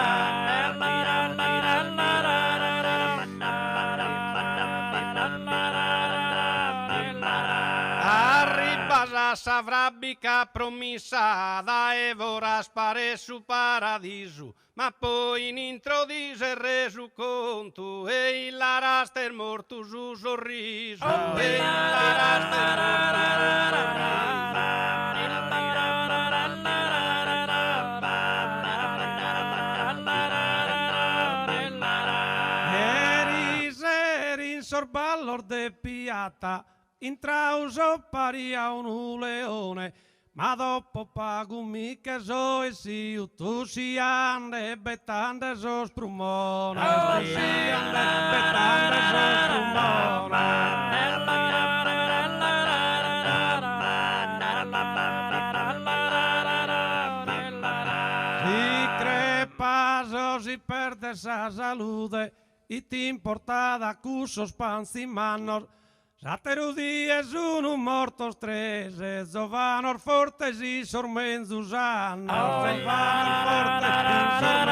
Arribas a vrabbica promissada e vorrà spare su paradiso, ma poi in introdise resu conto e il raster morto su sorriso, e il raster eri in sorballor de piata, in trauso paria un leone, ma dopo pago mica so e si tu si ande bettande so sprumone, tu si ande bettande so sprumone. perde sa salute, it importada cusos panzi mannos, Sateru dies unum mortos tres, et zovanor fortes i sormenzus annos, et zovanor fortes i sormenzus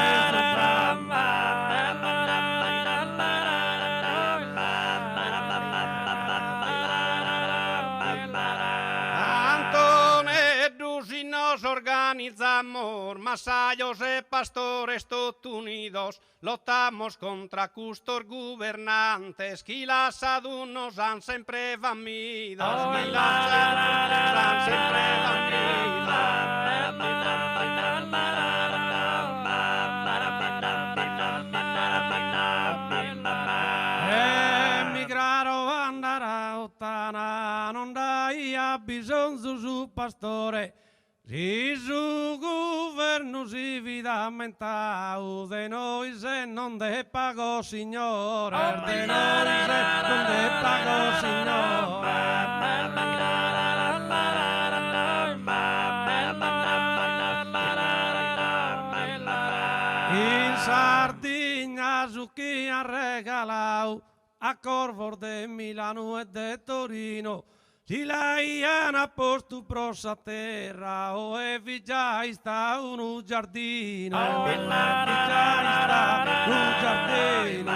nos organizamos, masallos e pastores todos unidos, lotamos contra custos gubernantes, que las adunos han sempre vamidos, que las adunos han sempre emigraro andare lontana, non dai a bisogno su pastore, si su governo si vidamentau de noi se non de pago signore, de noi se non de pago signore. In Sardegna su chi ha regalau a Corvor de Milano e de Torino, si la iana postu prosa terra, o e già sta un giardino, e già sta un giardino.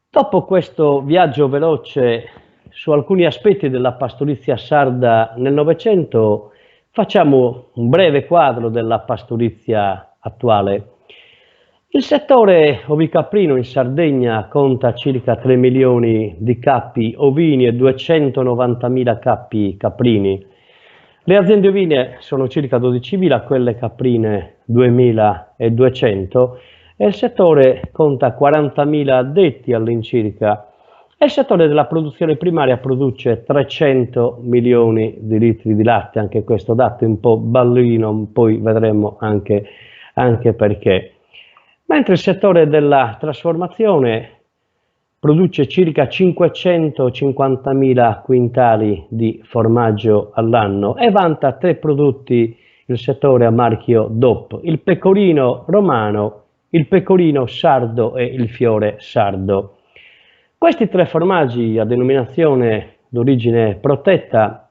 Dopo questo viaggio veloce su alcuni aspetti della pastorizia sarda nel Novecento, facciamo un breve quadro della pastorizia attuale. Il settore ovicaprino in Sardegna conta circa 3 milioni di cappi ovini e 290.000 cappi caprini. Le aziende ovine sono circa 12.000, quelle caprine 2.200 e il settore conta 40.000 addetti all'incirca. E il settore della produzione primaria produce 300 milioni di litri di latte, anche questo dato è un po' ballino, poi vedremo anche perché. Mentre il settore della trasformazione produce circa 550.000 quintali di formaggio all'anno e vanta 3 prodotti il settore a marchio DOP, il pecorino romano, il pecorino sardo e il fiore sardo. Questi 3 formaggi a denominazione d'origine protetta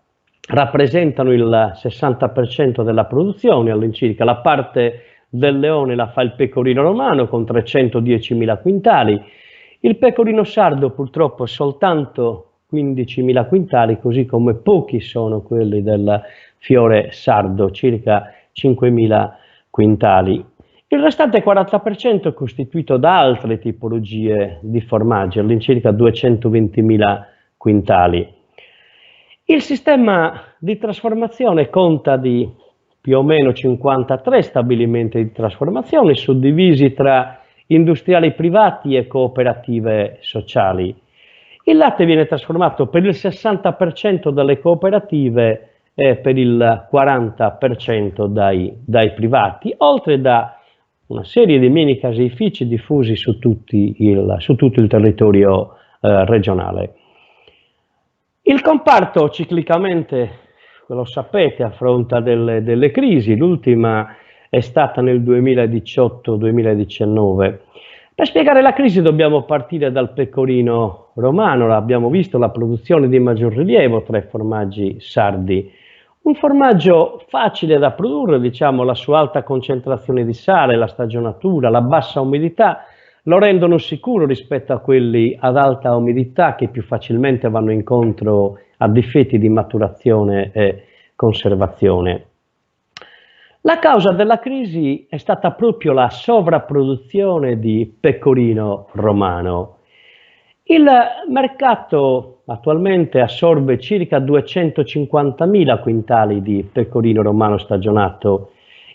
rappresentano il 60% della produzione all'incirca. La parte del leone la fa il pecorino romano con 310.000 quintali, il pecorino sardo purtroppo soltanto 15.000 quintali, così come pochi sono quelli del fiore sardo, circa 5.000 quintali. Il restante 40% è costituito da altre tipologie di formaggi, all'incirca 220.000 quintali. Il sistema di trasformazione conta di più o meno 53 stabilimenti di trasformazione suddivisi tra industriali privati e cooperative sociali. Il latte viene trasformato per il 60% dalle cooperative e per il 40% dai privati, oltre da una serie di mini caseifici diffusi su tutto il territorio regionale. Il comparto ciclicamente, lo sapete, affronta delle crisi, l'ultima è stata nel 2018-2019. Per spiegare la crisi dobbiamo partire dal pecorino romano, l'abbiamo visto, la produzione di maggior rilievo tra i formaggi sardi. Un formaggio facile da produrre, diciamo, la sua alta concentrazione di sale, la stagionatura, la bassa umidità lo rendono sicuro rispetto a quelli ad alta umidità che più facilmente vanno incontro a difetti di maturazione e conservazione. La causa della crisi è stata proprio la sovrapproduzione di pecorino romano. Il mercato attualmente assorbe circa 250.000 quintali di pecorino romano stagionato.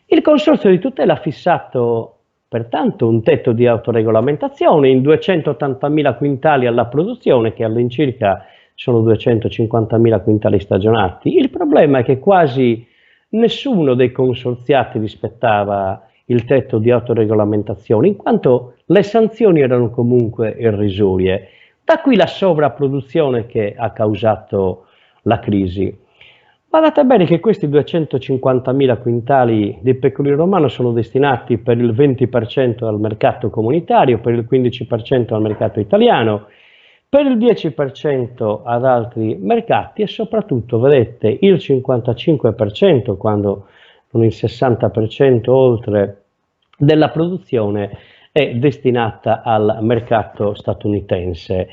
Il Consorzio di tutela ha fissato pertanto un tetto di autoregolamentazione in 280.000 quintali alla produzione, che all'incirca sono 250.000 quintali stagionati. Il problema è che quasi nessuno dei consorziati rispettava il tetto di autoregolamentazione, in quanto le sanzioni erano comunque irrisorie. Da qui la sovrapproduzione che ha causato la crisi. Guardate bene che questi 250.000 quintali di pecorino romano sono destinati per il 20% al mercato comunitario, per il 15% al mercato italiano, per il 10% ad altri mercati e soprattutto, vedete, il 55%, quando non il 60% oltre della produzione è destinata al mercato statunitense.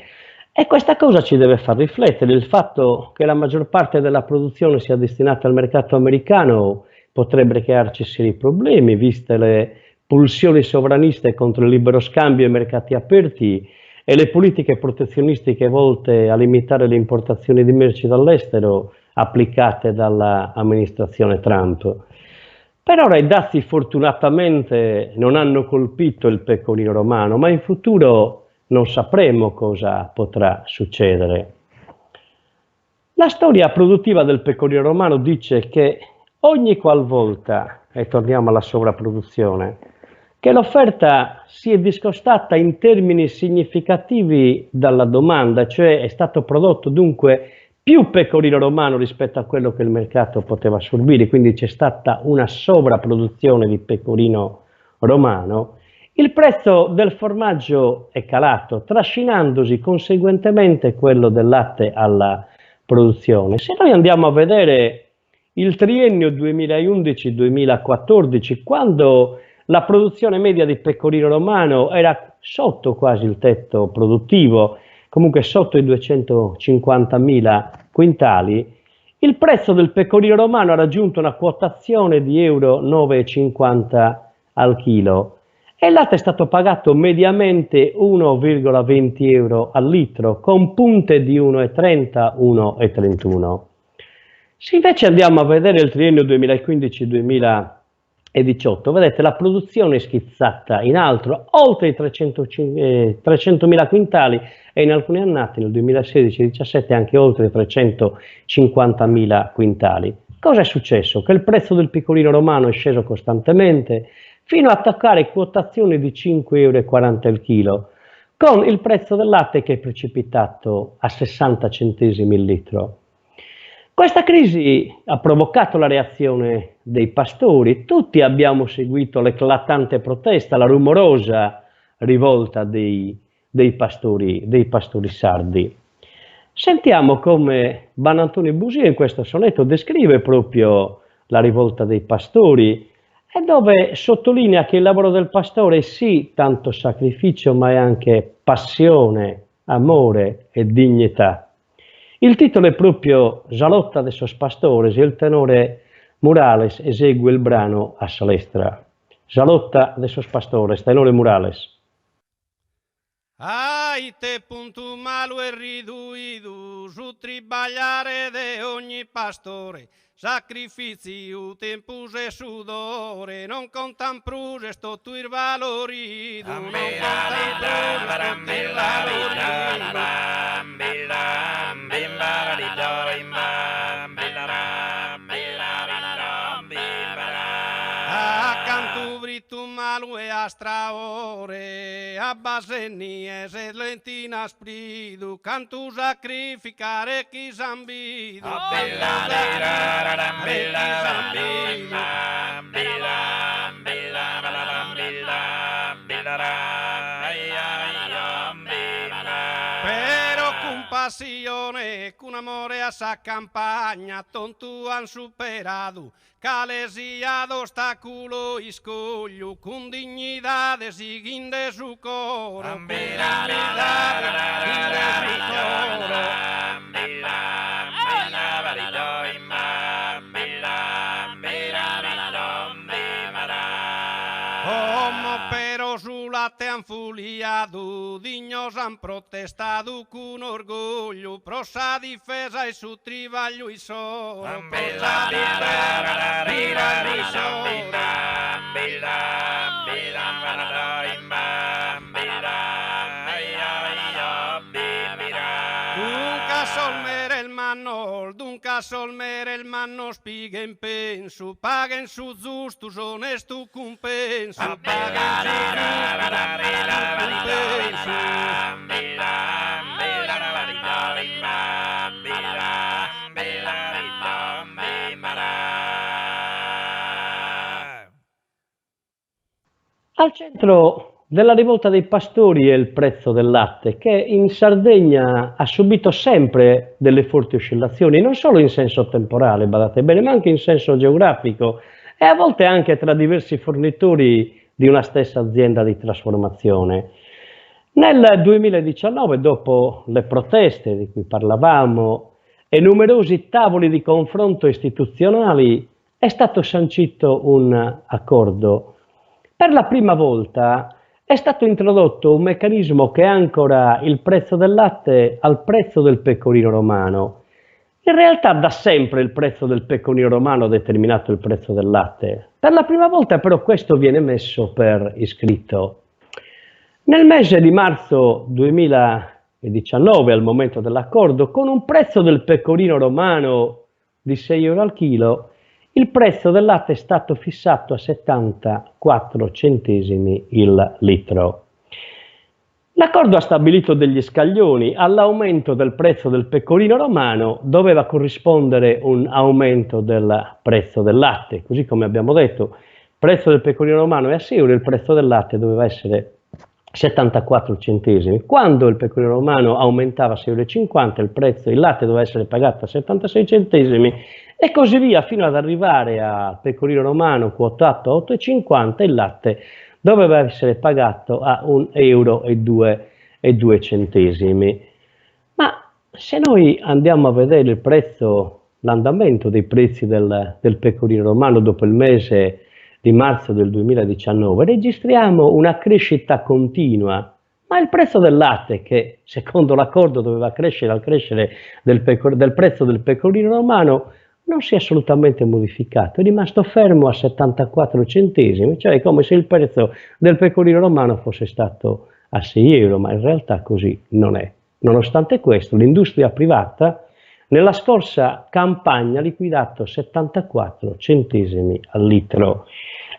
E questa cosa ci deve far riflettere. Il fatto che la maggior parte della produzione sia destinata al mercato americano potrebbe crearci seri problemi, viste le pulsioni sovraniste contro il libero scambio e i mercati aperti e le politiche protezionistiche volte a limitare le importazioni di merci dall'estero applicate dall'amministrazione Trump. Per ora i dazi fortunatamente non hanno colpito il pecorino romano, ma in futuro non sapremo cosa potrà succedere. La storia produttiva del pecorino romano dice che ogni qualvolta, e torniamo alla sovrapproduzione, che l'offerta si è discostata in termini significativi dalla domanda, cioè è stato prodotto dunque più pecorino romano rispetto a quello che il mercato poteva assorbire, quindi c'è stata una sovrapproduzione di pecorino romano, il prezzo del formaggio è calato, trascinandosi conseguentemente quello del latte alla produzione. Se noi andiamo a vedere il triennio 2011-2014, quando la produzione media di pecorino romano era sotto quasi il tetto produttivo, comunque sotto i 250.000 quintali, il prezzo del pecorino romano ha raggiunto una quotazione di euro 9,50 al chilo e il latte è stato pagato mediamente 1,20 euro al litro, con punte di 1,30, 1,31. Se invece andiamo a vedere il triennio 2015-2018, vedete la produzione è schizzata in alto, oltre i 300.000 quintali e in alcuni annati, nel 2016-17, anche oltre i 350.000 quintali. Cosa è successo? Che il prezzo del pecorino romano è sceso costantemente fino a toccare quotazioni di 5,40 euro al chilo, con il prezzo del latte che è precipitato a 60 centesimi il litro. Questa crisi ha provocato la reazione dei pastori, tutti abbiamo seguito l'eclatante protesta, la rumorosa rivolta dei pastori sardi. Sentiamo come Banantonio Busia in questo sonetto descrive proprio la rivolta dei pastori e dove sottolinea che il lavoro del pastore è sì tanto sacrificio ma è anche passione, amore e dignità. Il titolo è proprio Zalotta de sos pastores e il tenore Murales esegue il brano a salestra. Zalotta de sos pastores, tenore Murales. Ai te punto malo e riduido su tribagliare de ogni pastore, sacrifici, tempus e sudore, non contan pruse sto tu il valorido, non contan pruse sto tu il accanto britto malo e astraore, a basenie se lentina spridu, cantu sacrificare chi zambido, però con passione, con amore a sa campagna, tontu han superato, calesia d'ostacolo e scoglio, con dignidade siguinde su coro, con dignidade siguinde su coro. Pero su latte han fuliado, dignos han protestado con orgoglio, pro sa difesa e su tribaglio e solo, pro sa difesa e su tribaglio e Dunca solmere il manno spighen pensu, paghen su giusto, onesto compenso, paghen su giusto, compenso. Al centro della rivolta dei pastori è il prezzo del latte, che in Sardegna ha subito sempre delle forti oscillazioni, non solo in senso temporale, badate bene, ma anche in senso geografico e a volte anche tra diversi fornitori di una stessa azienda di trasformazione. Nel 2019, dopo le proteste di cui parlavamo e numerosi tavoli di confronto istituzionali, è stato sancito un accordo. Per la prima volta è stato introdotto un meccanismo che ancora il prezzo del latte al prezzo del pecorino romano. In realtà da sempre il prezzo del pecorino romano ha determinato il prezzo del latte. Per la prima volta però questo viene messo per iscritto. Nel mese di marzo 2019, al momento dell'accordo, con un prezzo del pecorino romano di 6 euro al chilo, il prezzo del latte è stato fissato a 74 centesimi il litro. L'accordo ha stabilito degli scaglioni. All'aumento del prezzo del pecorino romano doveva corrispondere un aumento del prezzo del latte, così come abbiamo detto, il prezzo del pecorino romano è a 6 euro, il prezzo del latte doveva essere 74 centesimi. Quando il pecorino romano aumentava a 6,50 euro, il latte doveva essere pagato a 76 centesimi e così via fino ad arrivare al pecorino romano quotato a 8,50, il latte doveva essere pagato a 1,02 euro. Ma se noi andiamo a vedere il prezzo, l'andamento dei prezzi del pecorino romano dopo il mese di marzo del 2019, registriamo una crescita continua, ma il prezzo del latte, che secondo l'accordo doveva crescere al crescere del prezzo del pecorino romano, non si è assolutamente modificato, è rimasto fermo a 74 centesimi, cioè è come se il prezzo del pecorino romano fosse stato a 6 euro, ma in realtà così non è. Nonostante questo, l'industria privata nella scorsa campagna ha liquidato 74 centesimi al litro.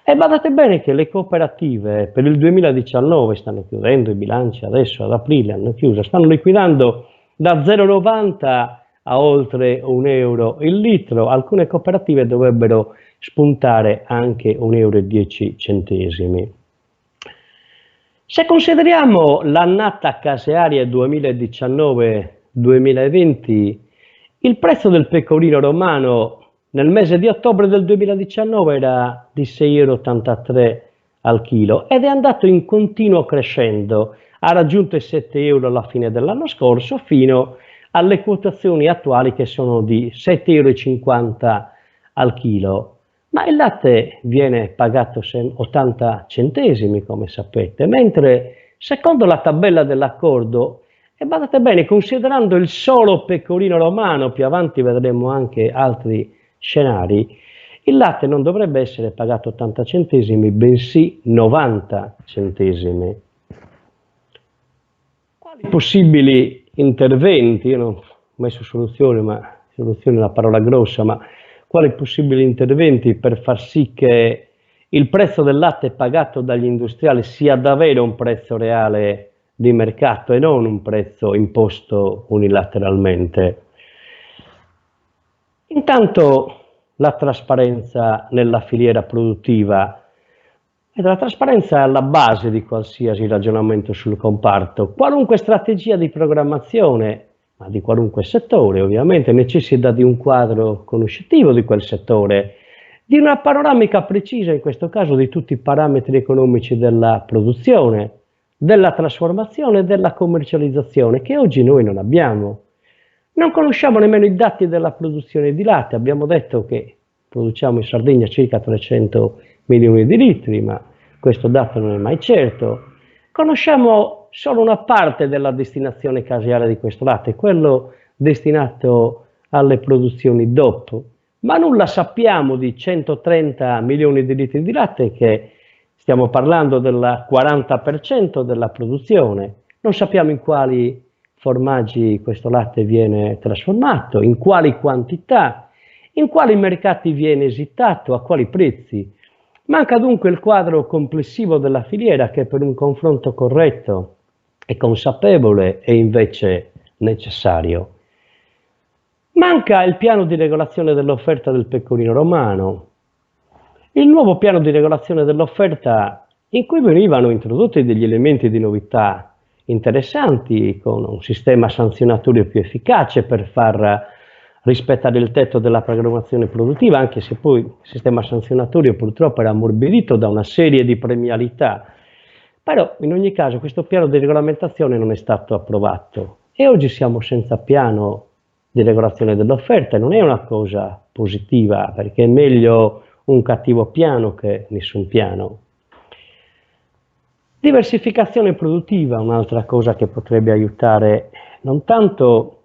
E badate bene che le cooperative per il 2019 stanno chiudendo i bilanci, adesso ad aprile hanno chiuso, stanno liquidando da 0,90 a oltre 1 euro il litro. Alcune cooperative dovrebbero spuntare anche 1,10 euro. Se consideriamo l'annata casearia 2019-2020, il prezzo del pecorino romano nel mese di ottobre del 2019 era di 6,83 euro al chilo ed è andato in continuo crescendo, ha raggiunto i 7 euro alla fine dell'anno scorso fino alle quotazioni attuali che sono di 7,50 euro al chilo. Ma il latte viene pagato 80 centesimi, come sapete, mentre secondo la tabella dell'accordo, e badate bene, considerando il solo pecorino romano, più avanti vedremo anche altri scenari, il latte non dovrebbe essere pagato 80 centesimi, bensì 90 centesimi. Quali possibili interventi? Io non ho messo soluzione, ma soluzione è una parola grossa, ma quali possibili interventi per far sì che il prezzo del latte pagato dagli industriali sia davvero un prezzo reale di mercato e non un prezzo imposto unilateralmente? Intanto la trasparenza nella filiera produttiva, e la trasparenza è alla base di qualsiasi ragionamento sul comparto. Qualunque strategia di programmazione, ma di qualunque settore ovviamente, necessita di un quadro conoscitivo di quel settore, di una panoramica precisa, in questo caso di tutti i parametri economici della produzione, della trasformazione e della commercializzazione, che oggi noi non abbiamo. Non conosciamo nemmeno i dati della produzione di latte, abbiamo detto che produciamo in Sardegna circa 300 milioni di litri, ma questo dato non è mai certo. Conosciamo solo una parte della destinazione casearia di questo latte, quello destinato alle produzioni DOP, ma nulla sappiamo di 130 milioni di litri di latte, che stiamo parlando del 40% della produzione. Non sappiamo in quali formaggi questo latte viene trasformato, in quali quantità, in quali mercati viene esitato, a quali prezzi. Manca dunque il quadro complessivo della filiera che per un confronto corretto e consapevole è invece necessario. Manca il piano di regolazione dell'offerta del pecorino romano. Il nuovo piano di regolazione dell'offerta in cui venivano introdotti degli elementi di novità interessanti, con un sistema sanzionatorio più efficace per far rispettare il tetto della programmazione produttiva, anche se poi il sistema sanzionatorio purtroppo era ammorbidito da una serie di premialità. Però in ogni caso questo piano di regolamentazione non è stato approvato e oggi siamo senza piano di regolazione dell'offerta. Non è una cosa positiva, perché è meglio un cattivo piano che nessun piano. Diversificazione produttiva, un'altra cosa che potrebbe aiutare, non tanto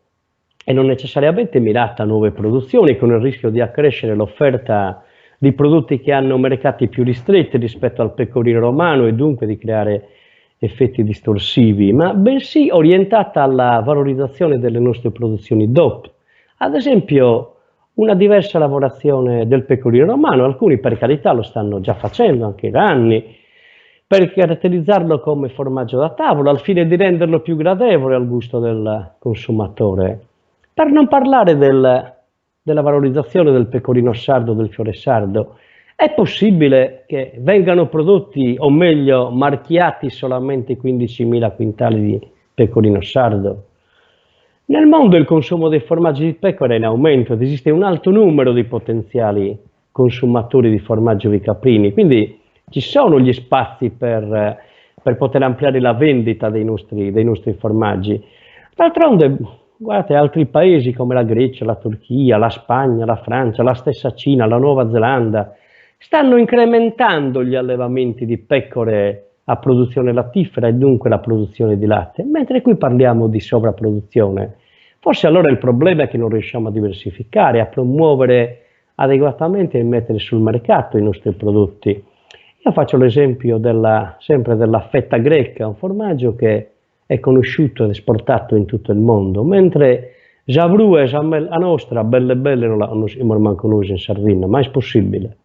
e non necessariamente mirata a nuove produzioni, con il rischio di accrescere l'offerta di prodotti che hanno mercati più ristretti rispetto al pecorino romano e dunque di creare effetti distorsivi, ma bensì orientata alla valorizzazione delle nostre produzioni DOP. Ad esempio, una diversa lavorazione del pecorino romano, alcuni per carità lo stanno già facendo anche da anni, per caratterizzarlo come formaggio da tavola, al fine di renderlo più gradevole al gusto del consumatore. Per non parlare della valorizzazione del pecorino sardo, del fiore sardo, è possibile che vengano prodotti, o meglio marchiati, solamente 15.000 quintali di pecorino sardo? Nel mondo il consumo dei formaggi di pecora è in aumento ed esiste un alto numero di potenziali consumatori di formaggio di caprini, quindi ci sono gli spazi per poter ampliare la vendita dei nostri formaggi. D'altronde, guardate, altri paesi come la Grecia, la Turchia, la Spagna, la Francia, la stessa Cina, la Nuova Zelanda, stanno incrementando gli allevamenti di pecore a produzione lattifera e dunque la produzione di latte, mentre qui parliamo di sovrapproduzione. Forse allora il problema è che non riusciamo a diversificare, a promuovere adeguatamente e mettere sul mercato i nostri prodotti. Io faccio l'esempio sempre della fetta greca, un formaggio che è conosciuto ed esportato in tutto il mondo, mentre Javrù e a nostra, belle non la conosciamo manco noi in Sardegna, ma è possibile.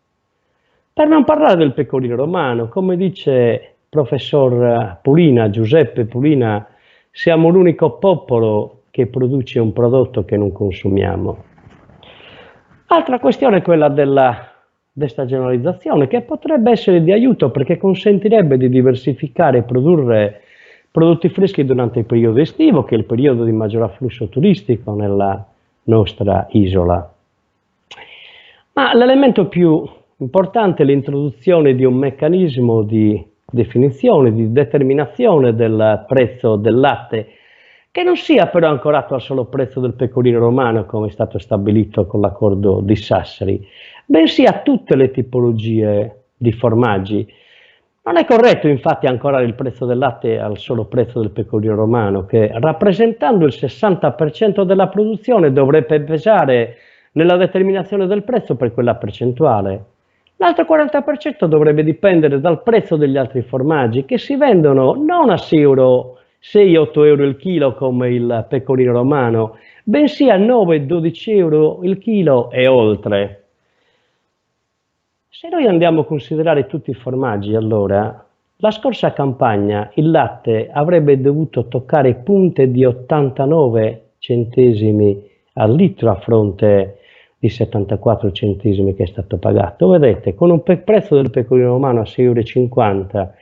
Per non parlare del pecorino romano, come dice il professor Pulina, Giuseppe Pulina, siamo l'unico popolo che produce un prodotto che non consumiamo. Altra questione è quella della destagionalizzazione, che potrebbe essere di aiuto perché consentirebbe di diversificare e produrre prodotti freschi durante il periodo estivo, che è il periodo di maggior afflusso turistico nella nostra isola. Ma l'elemento più importante è l'introduzione di un meccanismo di definizione, di determinazione del prezzo del latte, che non sia però ancorato al solo prezzo del pecorino romano, come è stato stabilito con l'accordo di Sassari, bensì a tutte le tipologie di formaggi. Non è corretto infatti ancorare il prezzo del latte al solo prezzo del pecorino romano, che rappresentando il 60% della produzione dovrebbe pesare nella determinazione del prezzo per quella percentuale. L'altro 40% dovrebbe dipendere dal prezzo degli altri formaggi, che si vendono non a 6-8 euro il chilo come il pecorino romano, bensì a 9-12 euro il chilo e oltre. Se noi andiamo a considerare tutti i formaggi, allora, la scorsa campagna il latte avrebbe dovuto toccare punte di 89 centesimi al litro a fronte di 74 centesimi che è stato pagato. Vedete, con un prezzo del pecorino romano a 6,50 euro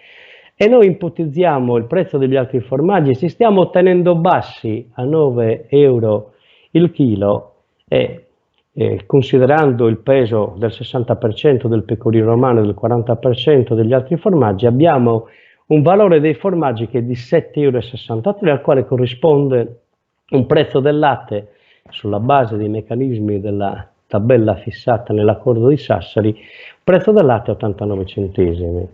e noi ipotizziamo il prezzo degli altri formaggi, ci stiamo tenendo bassi a 9 euro il chilo e considerando il peso del 60% del pecorino romano e del 40% degli altri formaggi, abbiamo un valore dei formaggi che è di 7,63 euro, al quale corrisponde un prezzo del latte sulla base dei meccanismi della tabella fissata nell'accordo di Sassari, prezzo del latte 89 centesimi.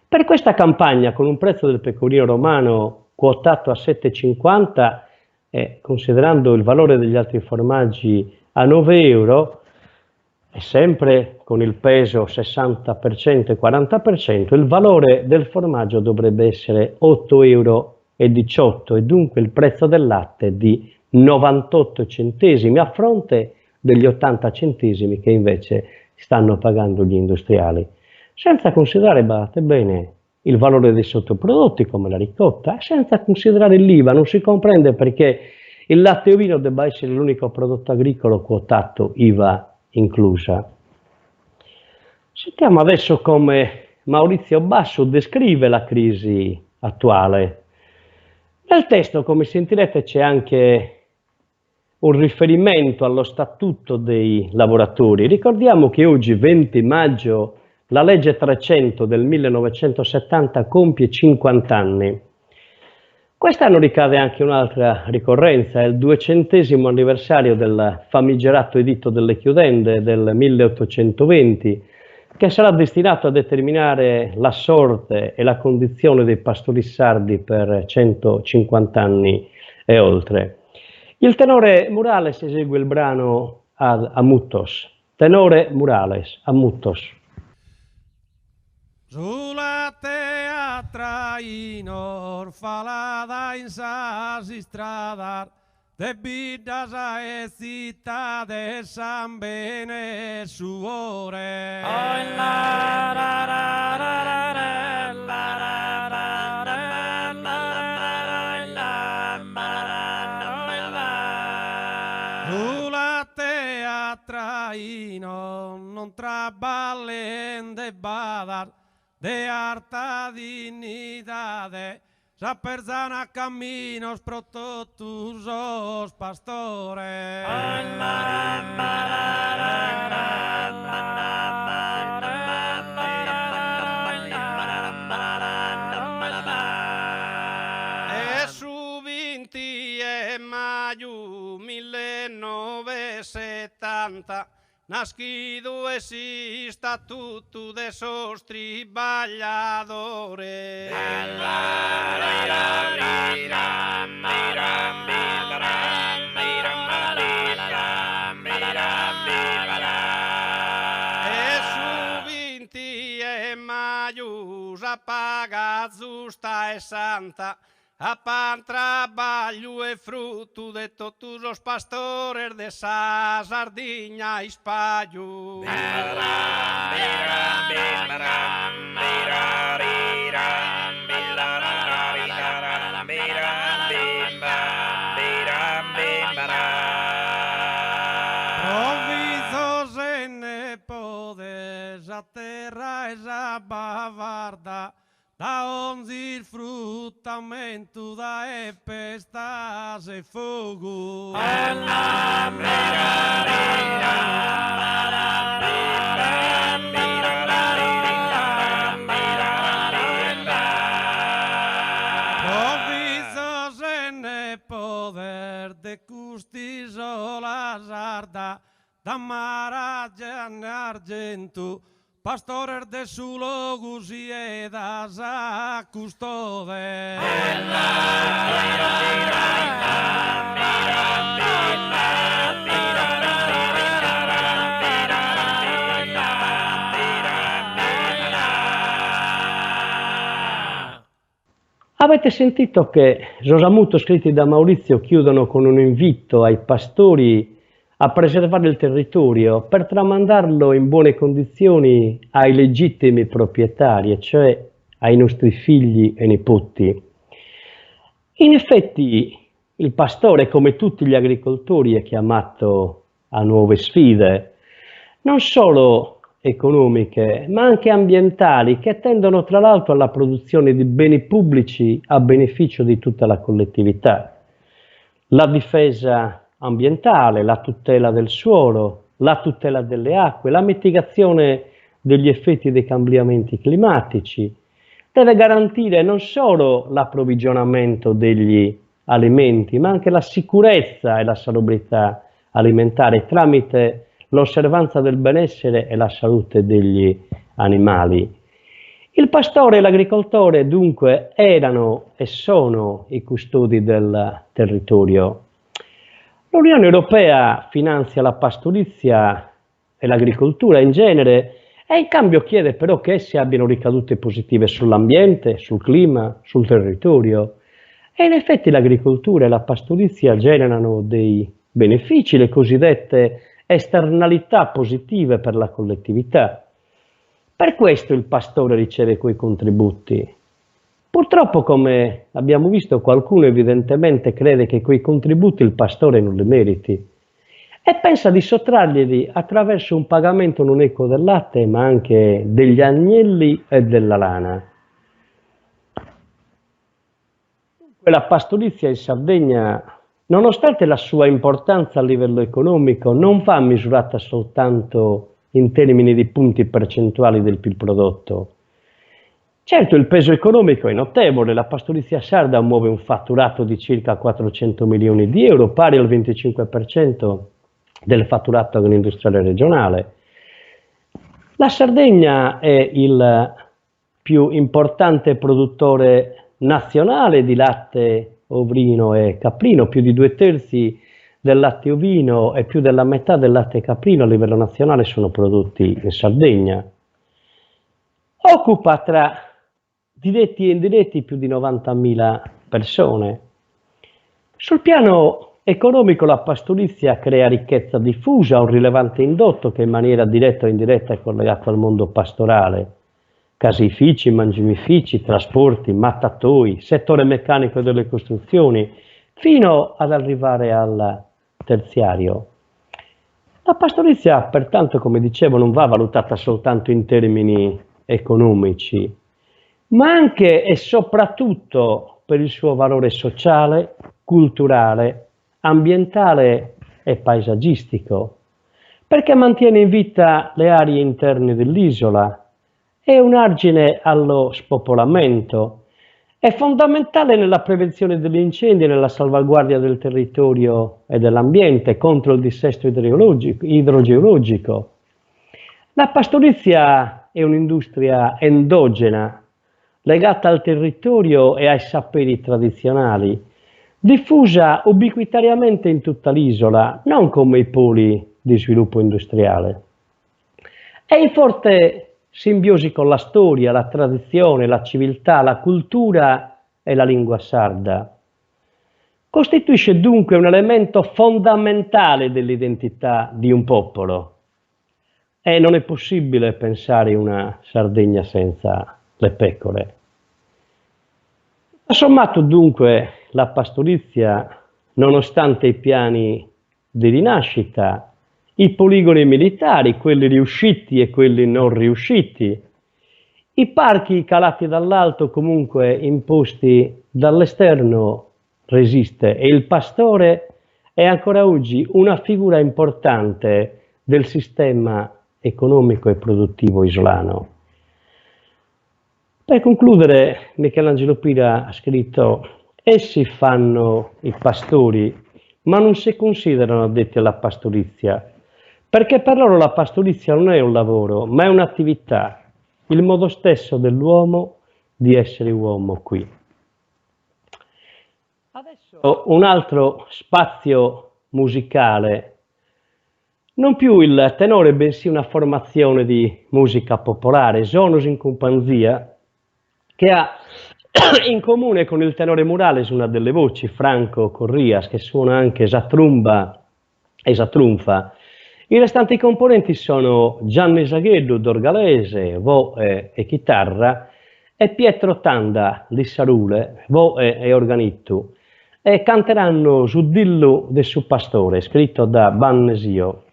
Per questa campagna, con un prezzo del pecorino romano quotato a 7,50 e considerando il valore degli altri formaggi a 9 euro, e sempre con il peso 60% e 40%, il valore del formaggio dovrebbe essere 8,18 euro e dunque il prezzo del latte di 98 centesimi a fronte degli 80 centesimi che invece stanno pagando gli industriali. Senza considerare, badate bene, il valore dei sottoprodotti come la ricotta, senza considerare l'IVA. Non si comprende perché il latte ovino debba essere l'unico prodotto agricolo quotato IVA inclusa. Sentiamo adesso come Maurizio Basso descrive la crisi attuale. Nel testo, come sentirete, c'è anche un riferimento allo statuto dei lavoratori. Ricordiamo che oggi, 20 maggio, la legge 300 del 1970 compie 50 anni. Quest'anno ricade anche un'altra ricorrenza, è il 200° anniversario del famigerato Editto delle Chiudende del 1820, che sarà destinato a determinare la sorte e la condizione dei pastori sardi per 150 anni e oltre. Il tenore Murales esegue il brano ad Amuttos. Tenore Murales, Amuttos. Sulla teatra in orfalada in sas istradar, de vidas a cita de San Bene suore. Sulla teatra in non traballen de badar, de harta dignidade, sa persona caminos prototus os pastores. E su 20 maggio 1970 nascido esi statuto de sos triballadores. E su 20 maggio sa paga giusta e santa, a pan trabalho e fruto de todos os pastores de sa Sardiña espallo. Provizos en podes a terra e a bavarda, da onde il fruttamento da pestas e fogo. Provizos en poder de custisola sarda, da maraggia in argento, pastores de su logus y edas a custode. Avete sentito che Rosamuto, scritti da Maurizio, chiudono con un invito ai pastori a preservare il territorio per tramandarlo in buone condizioni ai legittimi proprietari, cioè ai nostri figli e nipoti. In effetti il pastore, come tutti gli agricoltori, è chiamato a nuove sfide, non solo economiche, ma anche ambientali, che tendono tra l'altro alla produzione di beni pubblici a beneficio di tutta la collettività. La difesa ambientale, la tutela del suolo, la tutela delle acque, la mitigazione degli effetti dei cambiamenti climatici, deve garantire non solo l'approvvigionamento degli alimenti, ma anche la sicurezza e la salubrità alimentare tramite l'osservanza del benessere e la salute degli animali. Il pastore e l'agricoltore dunque erano e sono i custodi del territorio. L'Unione Europea finanzia la pastorizia e l'agricoltura in genere e in cambio chiede però che essi abbiano ricadute positive sull'ambiente, sul clima, sul territorio. E in effetti l'agricoltura e la pastorizia generano dei benefici, le cosiddette esternalità positive per la collettività. Per questo il pastore riceve quei contributi. Purtroppo, come abbiamo visto, qualcuno evidentemente crede che quei contributi il pastore non li meriti. e pensa di sottrarglieli attraverso un pagamento non equo del latte, ma anche degli agnelli e della lana. La pastorizia in Sardegna, nonostante la sua importanza a livello economico, non va misurata soltanto in termini di punti percentuali del PIL prodotto. Certo, il peso economico è notevole, la pastorizia sarda muove un fatturato di circa 400 milioni di euro, pari al 25% del fatturato agroindustriale regionale. La Sardegna è il più importante produttore nazionale di latte ovino e caprino, più di 2/3 del latte ovino e più della metà del latte caprino a livello nazionale sono prodotti in Sardegna. Occupa tra diretti e indiretti più di 90.000 persone. Sul piano economico la pastorizia crea ricchezza diffusa, un rilevante indotto che in maniera diretta o indiretta è collegato al mondo pastorale. Caseifici, mangimifici, trasporti, mattatoi, settore meccanico delle costruzioni, fino ad arrivare al terziario. La pastorizia, pertanto, come dicevo, non va valutata soltanto in termini economici, ma anche e soprattutto per il suo valore sociale, culturale, ambientale e paesaggistico, perché mantiene in vita le aree interne dell'isola, è un argine allo spopolamento, è fondamentale nella prevenzione degli incendi e nella salvaguardia del territorio e dell'ambiente contro il dissesto idrogeologico. La pastorizia è un'industria endogena, legata al territorio e ai saperi tradizionali, diffusa ubiquitariamente in tutta l'isola, non come i poli di sviluppo industriale. È in forte simbiosi con la storia, la tradizione, la civiltà, la cultura e la lingua sarda. Costituisce dunque un elemento fondamentale dell'identità di un popolo e non è possibile pensare una Sardegna senza le pecore. Sommato dunque la pastorizia, nonostante i piani di rinascita, i poligoni militari, quelli riusciti e quelli non riusciti, i parchi calati dall'alto comunque imposti dall'esterno, resiste e il pastore è ancora oggi una figura importante del sistema economico e produttivo isolano. Per concludere, Michelangelo Pira ha scritto: essi fanno i pastori, ma non si considerano addetti alla pastorizia, perché per loro la pastorizia non è un lavoro, ma è un'attività, il modo stesso dell'uomo di essere uomo qui. Adesso un altro spazio musicale, non più il tenore, bensì una formazione di musica popolare, Sonos in Companzia, che ha in comune con il tenore Murales una delle voci, Franco Corrias, che suona anche esatrumba e esatrunfa. I restanti componenti sono Gianni Zagheddu d'orgalese, voce e chitarra, e Pietro Tanda di sarule, voce e organetto, e canteranno Su dillu de su pastore, scritto da Bannesio.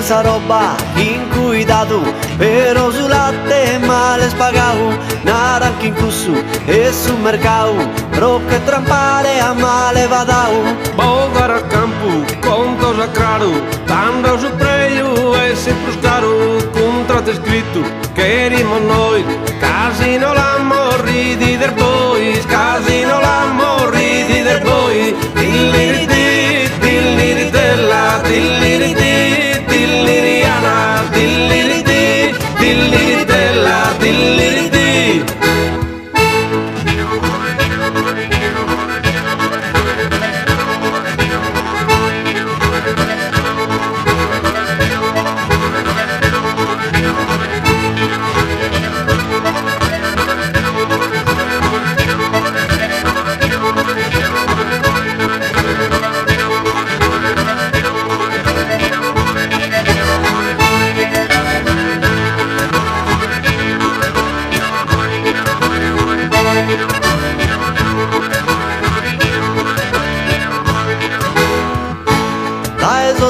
Esa roba incuidado, pero su latte male spagato, naranchi in cussu e su mercau, rocche trampare a male vadau. Bogar a campo, contos a claro, tanda su preio e sempre caro, contra stato scritto che erimmo noi, casino l'amorriti del boys, casino l'amorriti del boys, dilliriti, dill'iritella, dilliriti, dilliriana, dilliriti, dill'iritella, dilliriti.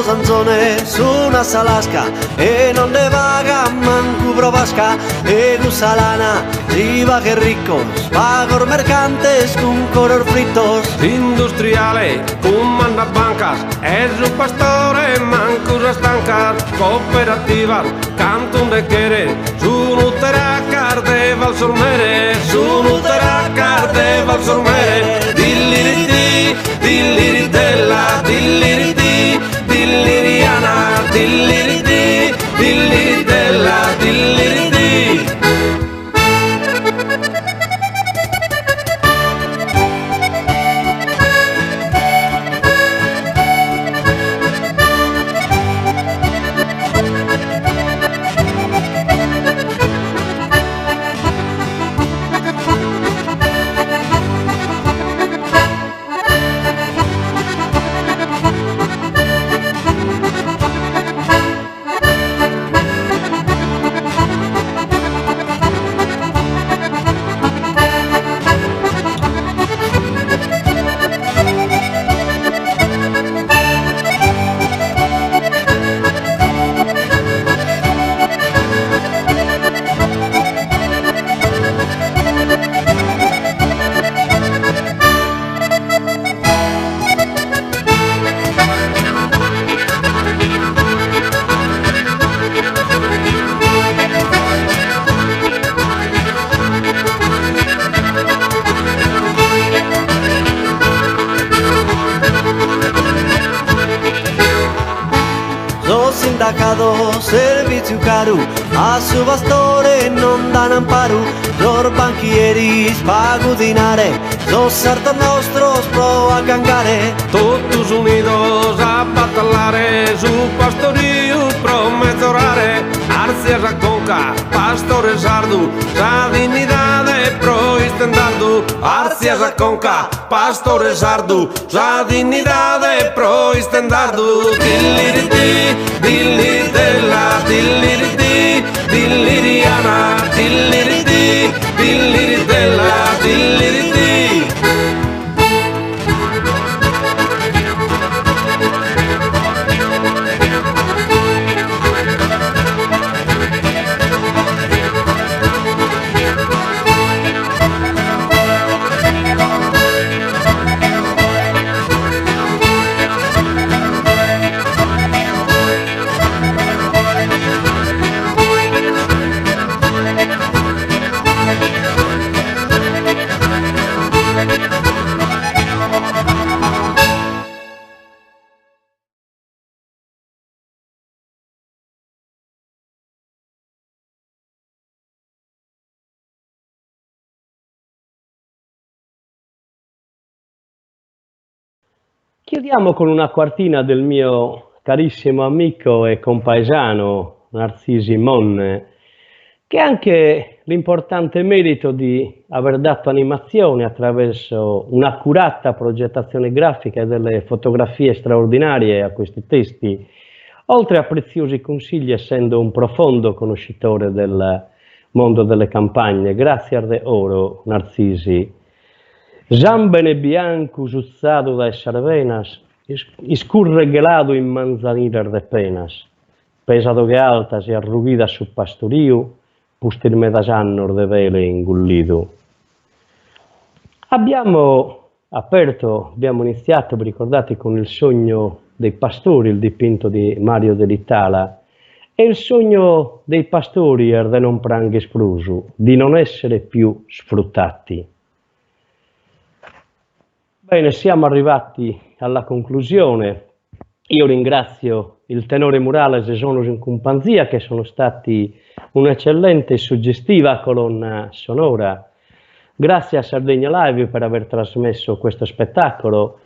Sanzone su una salasca e non ne vaga manco provasca e gusalana riva che ricco spagor mercantes con color fritos industriale comanda bancas es un pastore manco se estancas cooperativas canto de querer su nuteracar de valsormere su nuteracar de valsormere dilliriti dill'iritella dilliriti dilliriana, dilliriti, dilliritella, dilliriti. Servizio caro a su pastore non dan amparo lor banchieri spago dinare lo sarto nostro pro a gangare todos unidos a batallare su pastorio pro mezzorare arzias a conca pastore sardu sa dignidade pro istendardu arzias a conca pastore sardu sa dignidade pro istendardu dilliriti dill'iritella dilliriti dilliriana dilliriti dill'iritella dilliriti. Chiudiamo con una quartina del mio carissimo amico e compaesano Narcisi Monne, che ha anche l'importante merito di aver dato animazione attraverso un'accurata progettazione grafica e delle fotografie straordinarie a questi testi, oltre a preziosi consigli, essendo un profondo conoscitore del mondo delle campagne. Grazie a de oro, Narcisi. Jambene bianco usazzado da sarvenas, escurreguelado in manzanitas de penas, pesado que altas e arruguidas su pastorio, pustirme das annos de vele ingullido. Abbiamo iniziato, vi ricordate, con il sogno dei pastori, il dipinto di Mario Dell'Itala, E il sogno dei pastori è di non prangere sprusu, di non essere più sfruttati. Bene, siamo arrivati alla conclusione. Io ringrazio il tenore Murales e Sonos in Companzia, che sono stati un'eccellente e suggestiva colonna sonora. Grazie a Sardegna Live per aver trasmesso questo spettacolo.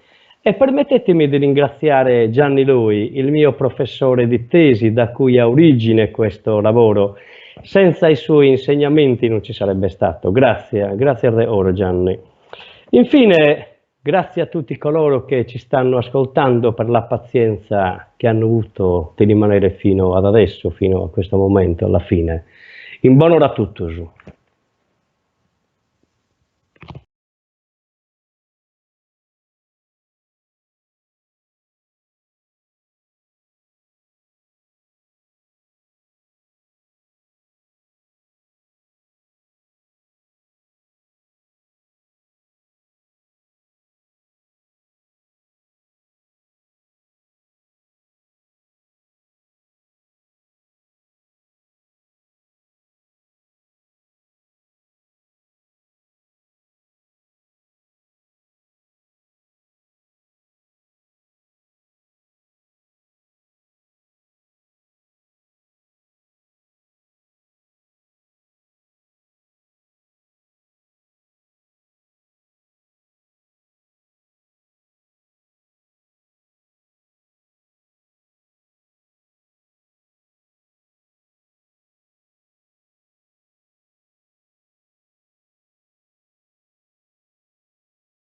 E permettetemi di ringraziare Gianni Lui, il mio professore di tesi da cui ha origine questo lavoro. Senza i suoi insegnamenti non ci sarebbe stato. Grazie, grazie a Re Oro Gianni. Infine, grazie a tutti coloro che ci stanno ascoltando per la pazienza che hanno avuto di rimanere fino ad adesso, fino a questo momento, alla fine. In buon'ora a tutti.